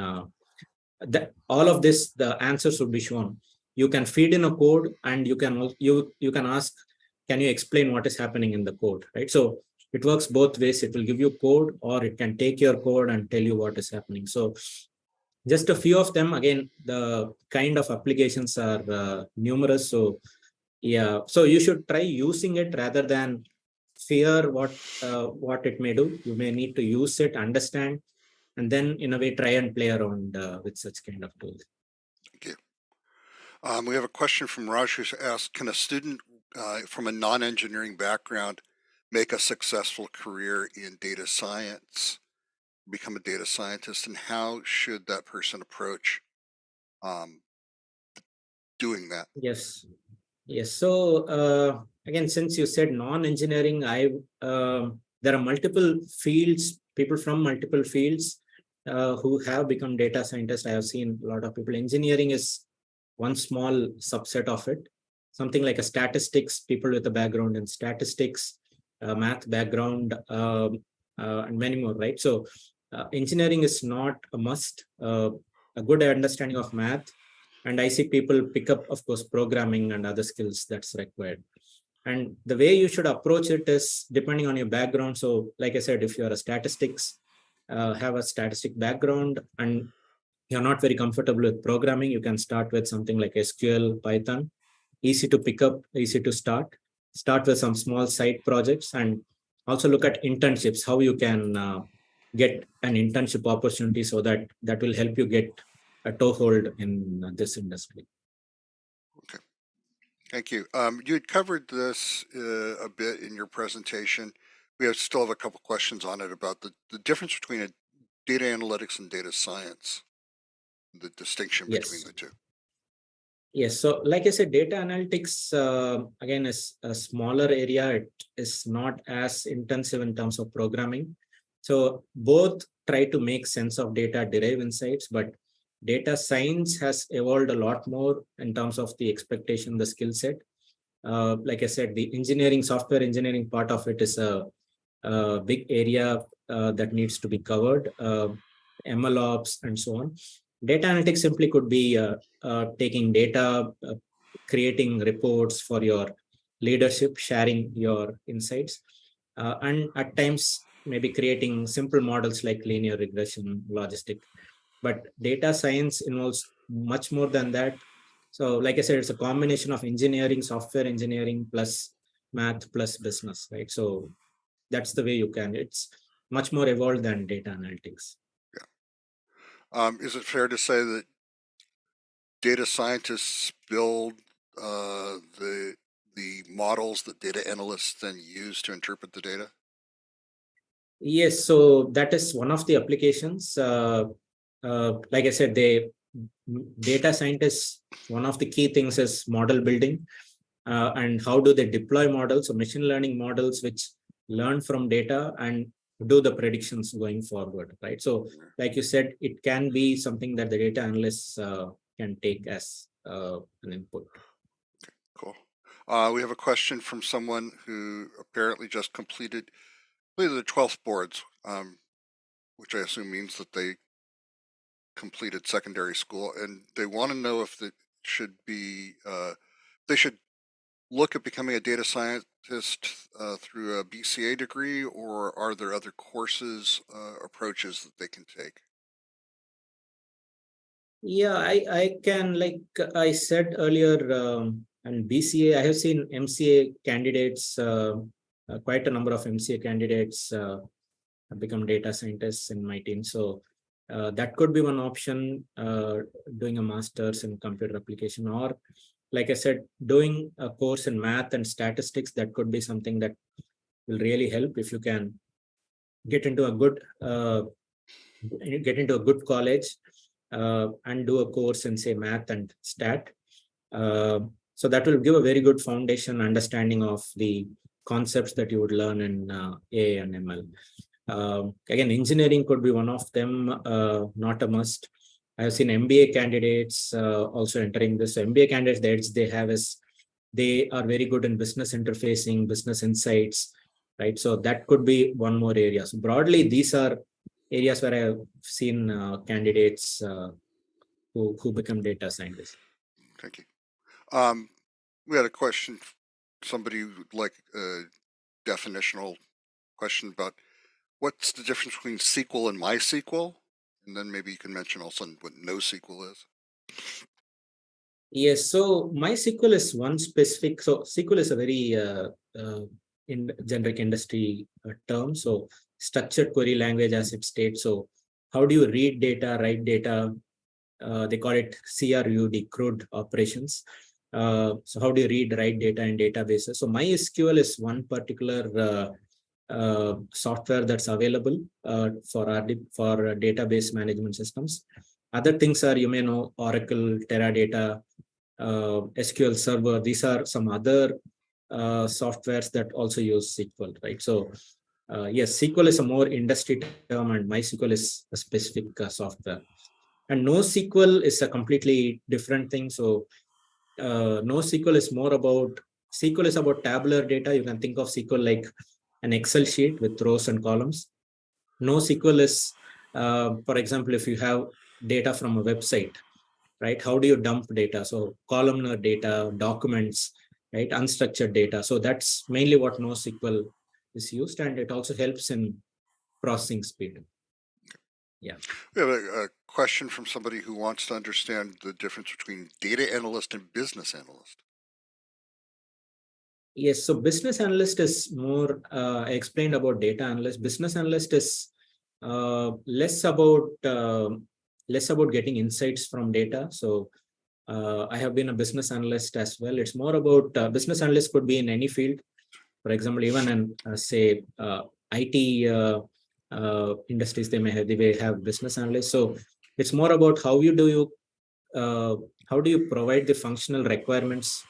all of this, the answers would be shown. You can feed in a code, and you can ask, can you explain what is happening in the code, right? So it works both ways. It will give you code, or it can take your code and tell you what is happening. So just a few of them. Again, the kind of applications are numerous. So yeah, so you should try using it rather than fear what it may do. You may need to use it, understand, and then in a way try and play around with such kind of tools. Thank you. We have a question from Raj who's asked, can a student from a non-engineering background make a successful career in data science, become a data scientist, and how should that person approach um, doing that? Yes, yes. So again, since you said non-engineering, there are multiple fields, people from multiple fields who have become data scientists. I have seen a lot of people. Engineering is one small subset of it. Something like a statistics, people with a background in statistics, math background, and many more, right? So engineering is not a must. A good understanding of math, and I see people pick up, of course, programming and other skills that's required. And the way you should approach it is depending on your background. So like I said, if you're a statistics, have a statistic background, and you're not very comfortable with programming, you can start with something like SQL, Python. Easy to pick up, easy to start. Start with some small side projects, and also look at internships, how you can get an internship opportunity, so that will help you get a toehold in this industry. Okay, thank you. You had covered this a bit in your presentation. Still have a couple questions on it about the difference between a data analytics and data science, the distinction between Yes. the two. Yes. So, like I said, data analytics, again, is a smaller area. It is not as intensive in terms of programming. So, both try to make sense of data, derive insights, but data science has evolved a lot more in terms of the expectation, the skill set. Like I said, the engineering, software engineering part of it is a big area that needs to be covered, ML ops and so on. Data analytics simply could be taking data, creating reports for your leadership, sharing your insights, and at times maybe creating simple models like linear regression, logistic. But data science involves much more than that. So, like I said, it's a combination of engineering, software engineering, plus math, plus business, right? So that's the way you can. It's much more evolved than data analytics. Yeah. Is it fair to say that data scientists build the models that data analysts then use to interpret the data? Yes, so that is one of the applications. Like I said, data scientists, one of the key things is model building, and how do they deploy models, so machine learning models which learn from data and do the predictions going forward, right? So, like you said, it can be something that the data analysts can take as an input. Cool. We have a question from someone who apparently just completed the 12th boards, which I assume means that they completed secondary school, and they want to know if they should look at becoming a data scientist through a BCA degree, or are there other courses, approaches that they can take? Yeah, I can, like I said earlier, and BCA, I have seen MCA candidates, quite a number of MCA candidates become data scientists in my team. So that could be one option, doing a master's in computer application, or like I said, doing a course in math and statistics. That could be something that will really help if you can get into a good college and do a course in, say, math and stat. Uh, so that will give a very good foundation understanding of the concepts that you would learn in AI and ML. Again, engineering could be one of them, not a must. I have seen MBA candidates also entering this. So MBA candidates, the edge they have is they are very good in business interfacing, business insights, right? So that could be one more area. So broadly, these are areas where I have seen candidates who become data scientists. Thank you. Um, we had a question, somebody would like a definitional question about what's the difference between SQL and MySQL? And then maybe you can mention also what NoSQL is. Yes, so MySQL is one specific. So SQL is a very in generic industry term. So structured query language, as it states. So how do you read data, write data? They call it CRUD, CRUD operations. So how do you read, write data in databases? So MySQL is one particular software that's available for database management systems. Other things are, you may know, Oracle, Teradata, SQL Server. These are some other softwares that also use SQL, right? So yes, SQL is a more industry term, and MySQL is a specific software. And NoSQL is a completely different thing. So NoSQL is more about, SQL is about tabular data. You can think of SQL like an Excel sheet with rows and columns. NoSQL is, for example, if you have data from a website, right? How do you dump data? So columnar data, documents, right? Unstructured data. So that's mainly what NoSQL is used, and it also helps in processing speed. Yeah. We have a question from somebody who wants to understand the difference between data analyst and business analyst. Yes, so business analyst is more, I explained about data analyst. Business analyst is less about getting insights from data. So I have been a business analyst as well. It's more about, business analyst could be in any field. For example, even in say IT industries, they may have business analysts. So it's more about uh, how do you provide the functional requirements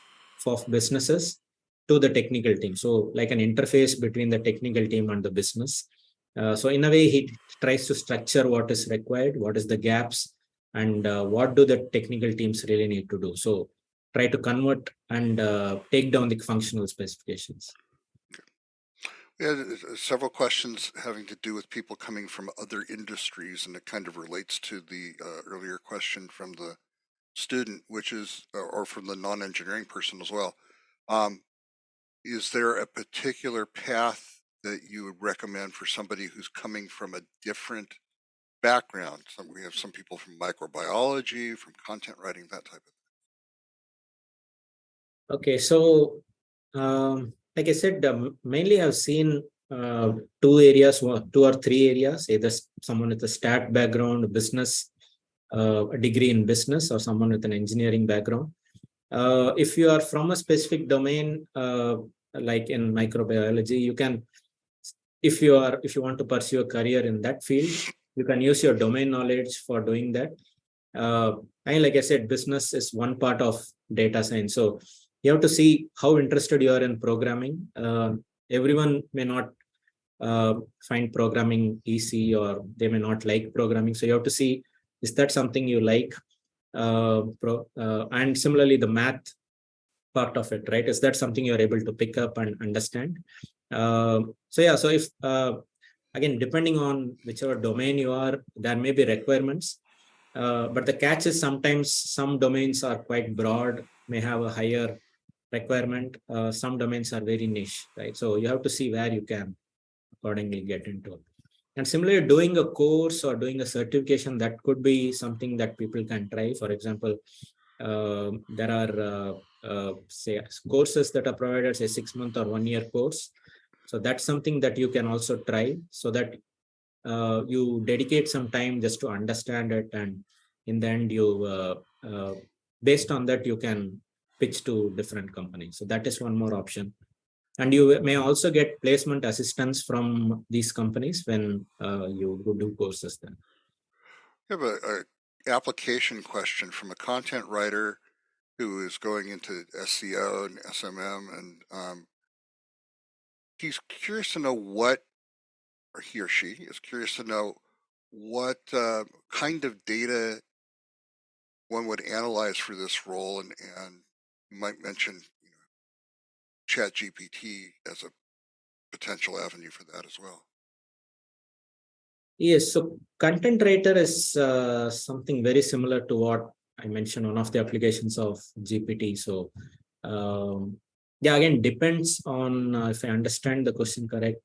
of businesses to the technical team. So like an interface between the technical team and the business. So in a way, he tries to structure what is required, what is the gaps, and what do the technical teams really need to do. So try to convert and take down the functional specifications. We had several questions having to do with people coming from other industries, and it kind of relates to the earlier question from the student, which is, or from the non-engineering person as well. Is there a particular path that you would recommend for somebody who's coming from a different background? We have some people from microbiology, from content writing, that type of Okay, so like I said, mainly I've seen two areas, two or three areas, either someone with a stat background, business, a degree in business, or someone with an engineering background. If you are from a specific domain, like in microbiology, you can, if you want to pursue a career in that field, you can use your domain knowledge for doing that. And like I said, business is one part of data science. So you have to see how interested you are in programming. Everyone may not find programming easy, or they may not like programming. So you have to see, is that something you like? And similarly, the math part of it, right? Is that something you're able to pick up and understand? So yeah, so if again, depending on whichever domain you are, there may be requirements. But the catch is sometimes some domains are quite broad, may have a higher requirement. Some domains are very niche, right? So you have to see where you can accordingly get into it. And similarly, doing a course or doing a certification, that could be something that people can try. For example, there are say courses that are provided, say 6-month or 1-year course. So that's something that you can also try, so that you dedicate some time just to understand it, and in the end you based on that you can pitch to different companies. So that is one more option. And you may also get placement assistance from these companies when you do courses then. I have a application question from a content writer who is going into SEO and SMM, and he's curious to know what, or he or she is curious to know what kind of data one would analyze for this role, and you might mention, ChatGPT as a potential avenue for that as well. Yes, so content writer is something very similar to what I mentioned, one of the applications of GPT. So yeah, again, depends on if I understand the question correct,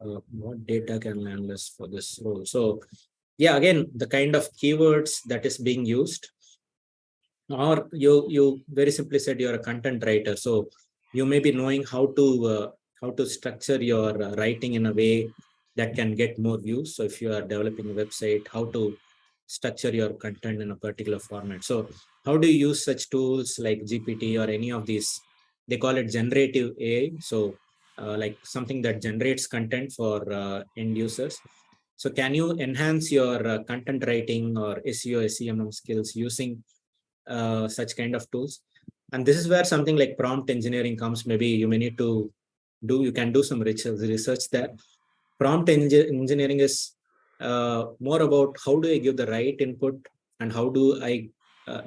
what data can analyst for this role. So yeah, again, the kind of keywords that is being used, or you very simply said you're a content writer, so you may be knowing how to structure your writing in a way that can get more views. So if you are developing a website, how to structure your content in a particular format. So how do you use such tools like GPT or any of these? They call it generative AI. So like something that generates content for end users. So can you enhance your content writing or SEO, SEM skills using such kind of tools? And this is where something like prompt engineering comes. Maybe you may need to you can do some research there. Prompt engineering is more about how do I give the right input and how do I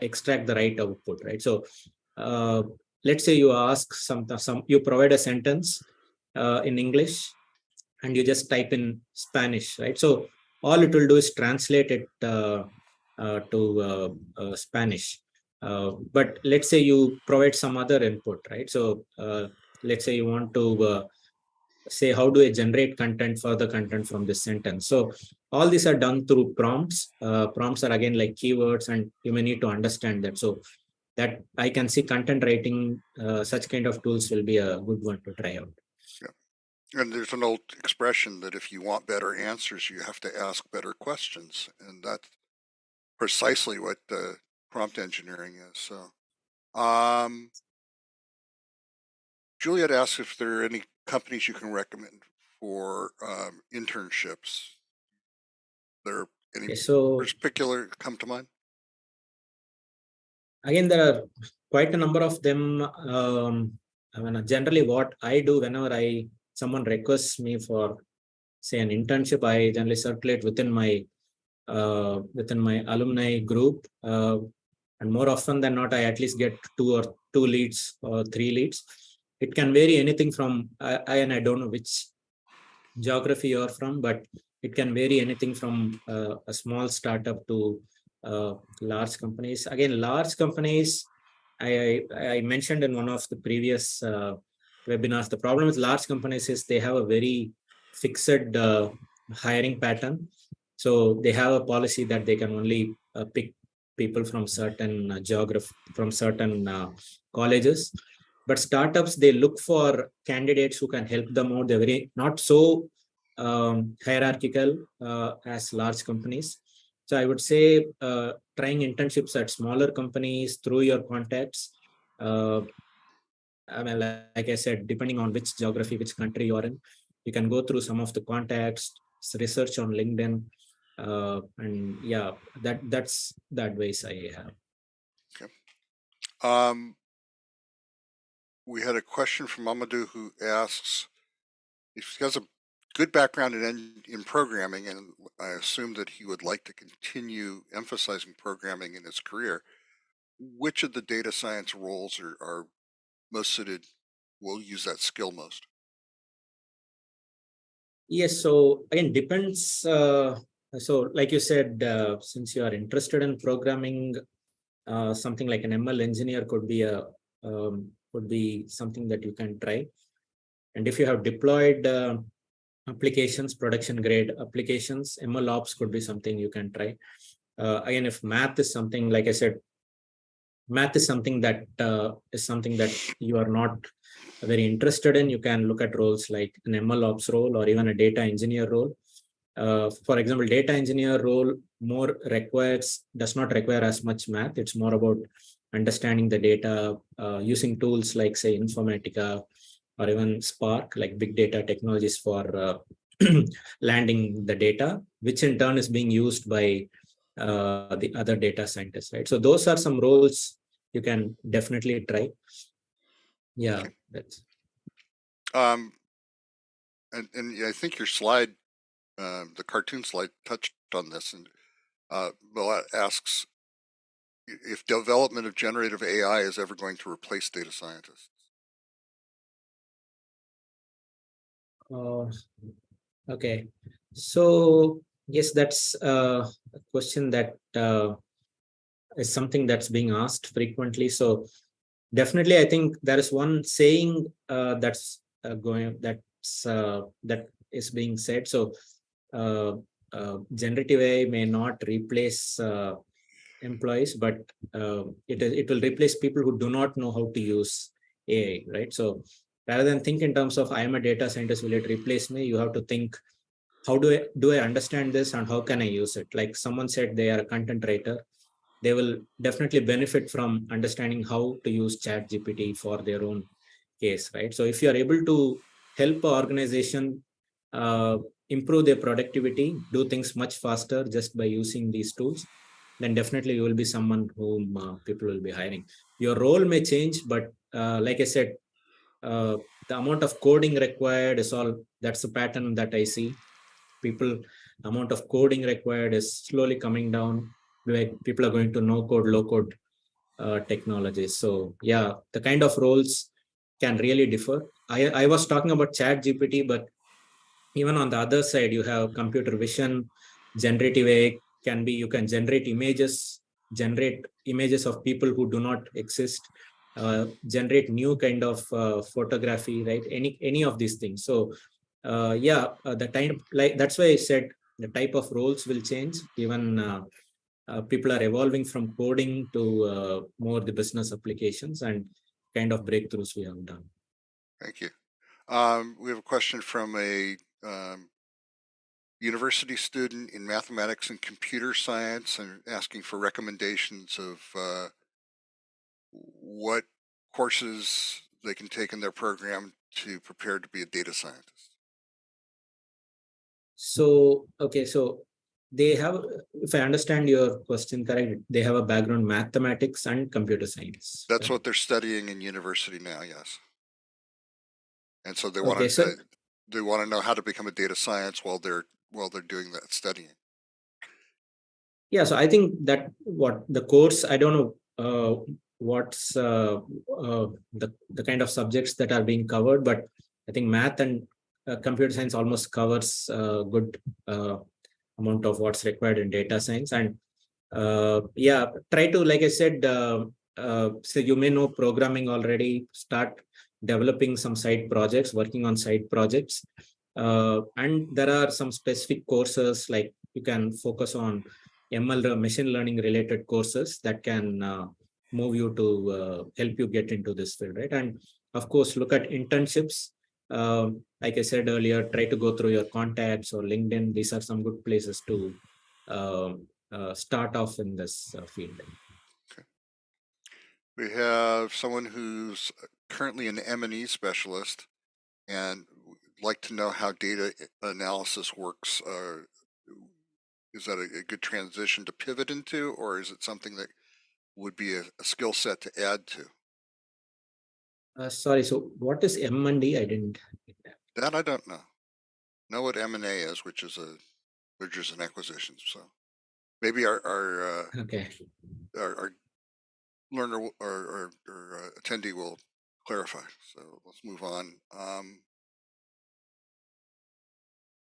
extract the right output, right? So uh, let's say you ask you provide a sentence in English, and you just type in Spanish, right? So all it will do is translate it to Spanish. But let's say you provide some other input, right? So let's say you want to say, how do I generate content, further content from this sentence? So all these are done through prompts. Prompts are again like keywords, and you may need to understand that. So that I can see content writing, such kind of tools will be a good one to try out. Yeah. And there's an old expression that if you want better answers, you have to ask better questions. And that's precisely what prompt engineering is. So, Juliet asks if there are any companies you can recommend for internships. There are any Okay, so particular come to mind? again, there are quite a number of them. I mean, generally, what I do whenever someone requests me for, say, an internship, I generally circulate within my alumni group, and more often than not, I at least get two leads or three leads. It can vary anything from I don't know which geography you're from, but it can vary anything from a small startup to large companies. Again, large companies, I mentioned in one of the previous webinars, the problem with large companies is they have a very fixed hiring pattern. So they have a policy that they can only pick people from certain from certain colleges. But startups, they look for candidates who can help them out. They're very not so hierarchical as large companies. So I would say trying internships at smaller companies through your contacts. I mean, like I said, depending on which geography, which country you're in, you can go through some of the contacts, research on LinkedIn, and yeah, that's the advice I have. Okay. We had a question from Mamadou who asks if he has a good background in programming, and I assume that he would like to continue emphasizing programming in his career. Which of the data science roles are most suited, will use that skill most? Yes, so again, depends. So like you said, since you are interested in programming, something like an ML engineer could be a would be something that you can try. And if you have deployed applications, production grade applications, ML ops could be something you can try. Again, if math is something, like I said, math is something that you are not very interested in, you can look at roles like an ML ops role or even a data engineer role. For example, data engineer role does not require as much math. It's more about understanding the data, using tools like say Informatica or even Spark, like big data technologies for landing the data, which in turn is being used by the other data scientists, right? So those are some roles you can definitely try. Yeah, Okay. that's. Um, and I think your slide, the cartoon slide, touched on this, and well, it asks if development of generative AI is ever going to replace data scientists. Uh, okay, so yes, that's a question that is something that's being asked frequently. So definitely, I think there is one saying that is being said. So uh, generative AI may not replace employees, but it will replace people who do not know how to use AI, right? So rather than think in terms of I am a data scientist, will it replace me? You have to think, how do I understand this and how can I use it? Like someone said, they are a content writer, they will definitely benefit from understanding how to use ChatGPT for their own case, right? So if you are able to help an organization uh, improve their productivity, do things much faster just by using these tools, then definitely you will be someone whom people will be hiring. Your role may change, but like I said, uh, the amount of coding required is all, that's the pattern that I see. People, amount of coding required is slowly coming down. Like people are going to no code, low code technologies. So yeah, the kind of roles can really differ. I was talking about Chat GPT, but even on the other side, you have computer vision, generative AI can be, you can generate images of people who do not exist, generate new kind of photography, right? Any of these things. So the time, like that's why I said the type of roles will change. Even people are evolving from coding to more the business applications and kind of breakthroughs we have done. Thank you. We have a question from a university student in mathematics and computer science, and asking for recommendations of what courses they can take in their program to prepare to be a data scientist. So, okay, so they have, if I understand your question correct, they have a background mathematics and computer science, That's correct? what they're studying in university now, yes. And so Okay, so they want to know how to become a data science while they're doing that studying. yeah, so I think that what the course, I don't know what's the kind of subjects that are being covered, but I think math and computer science almost covers a good amount of what's required in data science. And yeah, try to, like I said, so you may know programming already, start developing some side projects, working on side projects. And there are some specific courses, like you can focus on ML, machine learning related courses that can move you to help you get into this field, right? And of course, look at internships. Like I said earlier, try to go through your contacts or LinkedIn. These are some good places to start off in this field. Okay. We have someone who's currently an M&E specialist and would like to know how data analysis works. Is that a good transition to pivot into, or is it something that would be a skill set to add to? Sorry, so what is M&D? I didn't get that. That I don't know. Know what M&A is, which is mergers and acquisitions. So maybe Okay. our learner or attendee will clarify. So let's move on.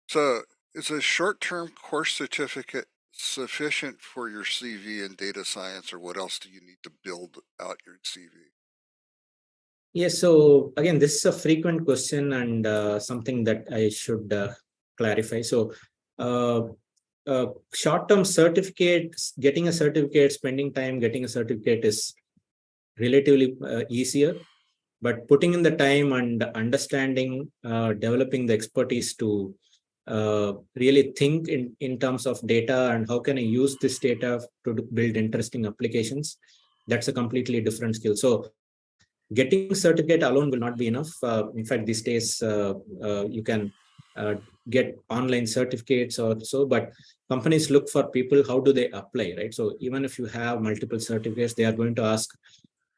So is a short-term course certificate sufficient for your CV in data science, or what else do you need to build out your CV? Yes, so again, this is a frequent question and something that I should clarify. So, short-term certificates, getting a certificate, spending time getting a certificate is relatively easier, but putting in the time and understanding, developing the expertise to really think in terms of data and how can I use this data to build interesting applications, that's a completely different skill. So getting certificate alone will not be enough. In fact, these days you can uh, get online certificates or so, but companies look for people. How do they apply, right? So even if you have multiple certificates, they are going to ask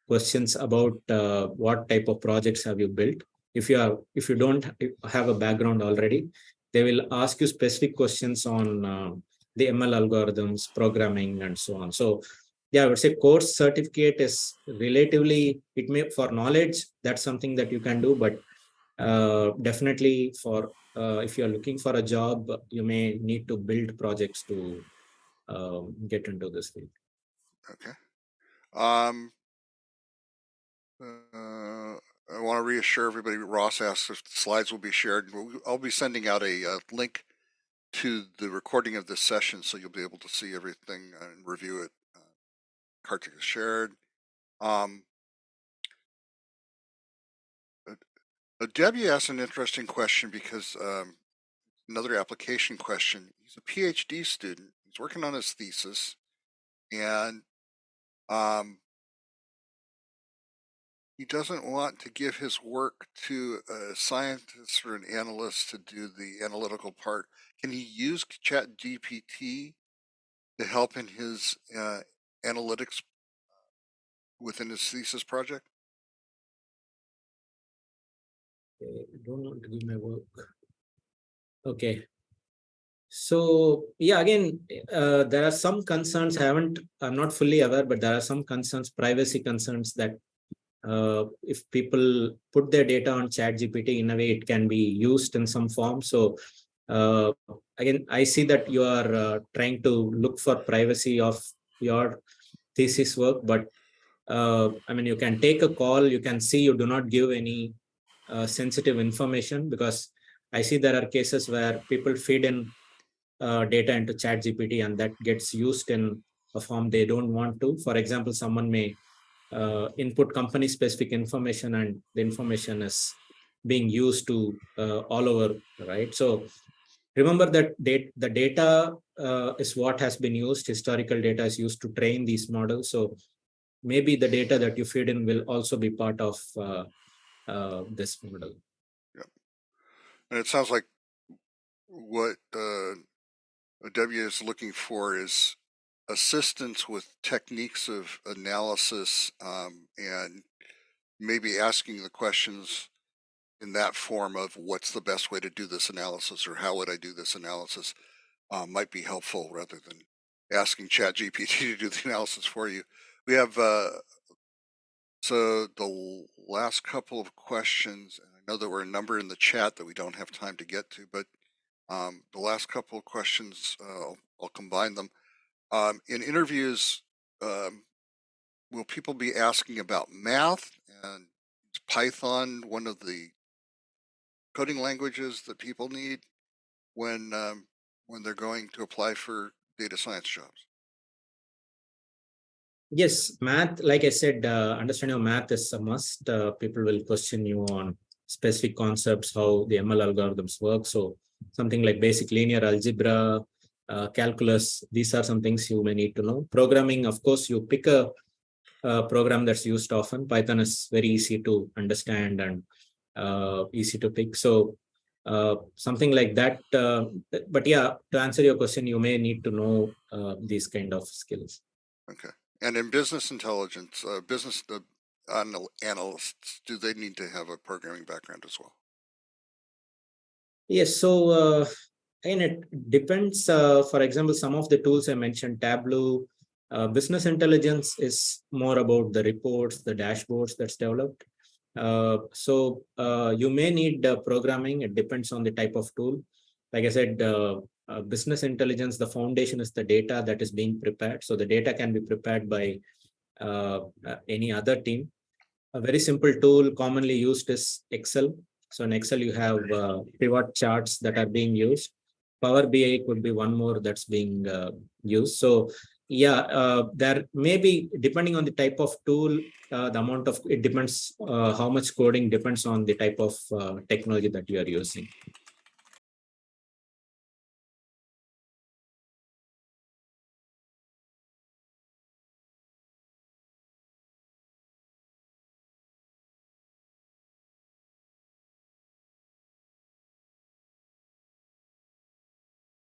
questions about what type of projects have you built. If you don't have a background already, they will ask you specific questions on the ML algorithms, programming, and so on. So yeah, I would say course certificate is relatively, it may, for knowledge, that's something that you can do, but definitely for if you're looking for a job, you may need to build projects to get into this field. Okay. Um, I want to reassure everybody. Ross asked if the slides will be shared. I'll be sending out a link to the recording of this session, so you'll be able to see everything and review it. Karthik has shared. Debbie asked an interesting question because another application question. He's a PhD student. He's working on his thesis, and um, he doesn't want to give his work to a scientist or an analyst to do the analytical part. Can he use ChatGPT to help in his analytics within his thesis project? Okay, I don't want to give my work. Okay. So yeah, again, there are some concerns. I'm not fully aware, but there are some concerns, privacy concerns, that if people put their data on ChatGPT, in a way, it can be used in some form. So uh, again, I see that you are trying to look for privacy of your thesis work, but I mean, you can take a call. You can see you do not give any sensitive information, because I see there are cases where people feed in data into ChatGPT and that gets used in a form they don't want to. For example, someone may input company specific information and the information is being used to all over, right? So remember that the data is what has been used. Historical data is used to train these models. So maybe the data that you feed in will also be part of this model. Yeah. And it sounds like what W is looking for is assistance with techniques of analysis, and maybe asking the questions in that form of what's the best way to do this analysis, or how would I do this analysis, might be helpful rather than asking ChatGPT to do the analysis for you. We have so the last couple of questions, and I know there were a number in the chat that we don't have time to get to, but the last couple of questions, I'll combine them. In interviews, um, will people be asking about math, and is Python one of the coding languages that people need when they're going to apply for data science jobs? Yes, math, like I said, understanding of math is a must. People will question you on specific concepts, how the ML algorithms work. So something like basic linear algebra, calculus, these are some things you may need to know. Programming, of course, you pick a program that's used often. Python is very easy to understand and easy to pick. So something like that. But yeah, to answer your question, you may need to know these kind of skills. Okay. And in business intelligence, business analysts, do they need to have a programming background as well? Yes, so again, it depends. For example, some of the tools I mentioned, Tableau, business intelligence is more about the reports, the dashboards that's developed. So you may need programming. It depends on the type of tool. Like I said, business intelligence, the foundation is the data that is being prepared. So the data can be prepared by any other team. A very simple tool commonly used is Excel. So in Excel, you have pivot charts that are being used. Power BI could be one more that's being used. So yeah, there may be, depending on the type of tool, the amount of, it depends, how much coding depends on the type of technology that you are using.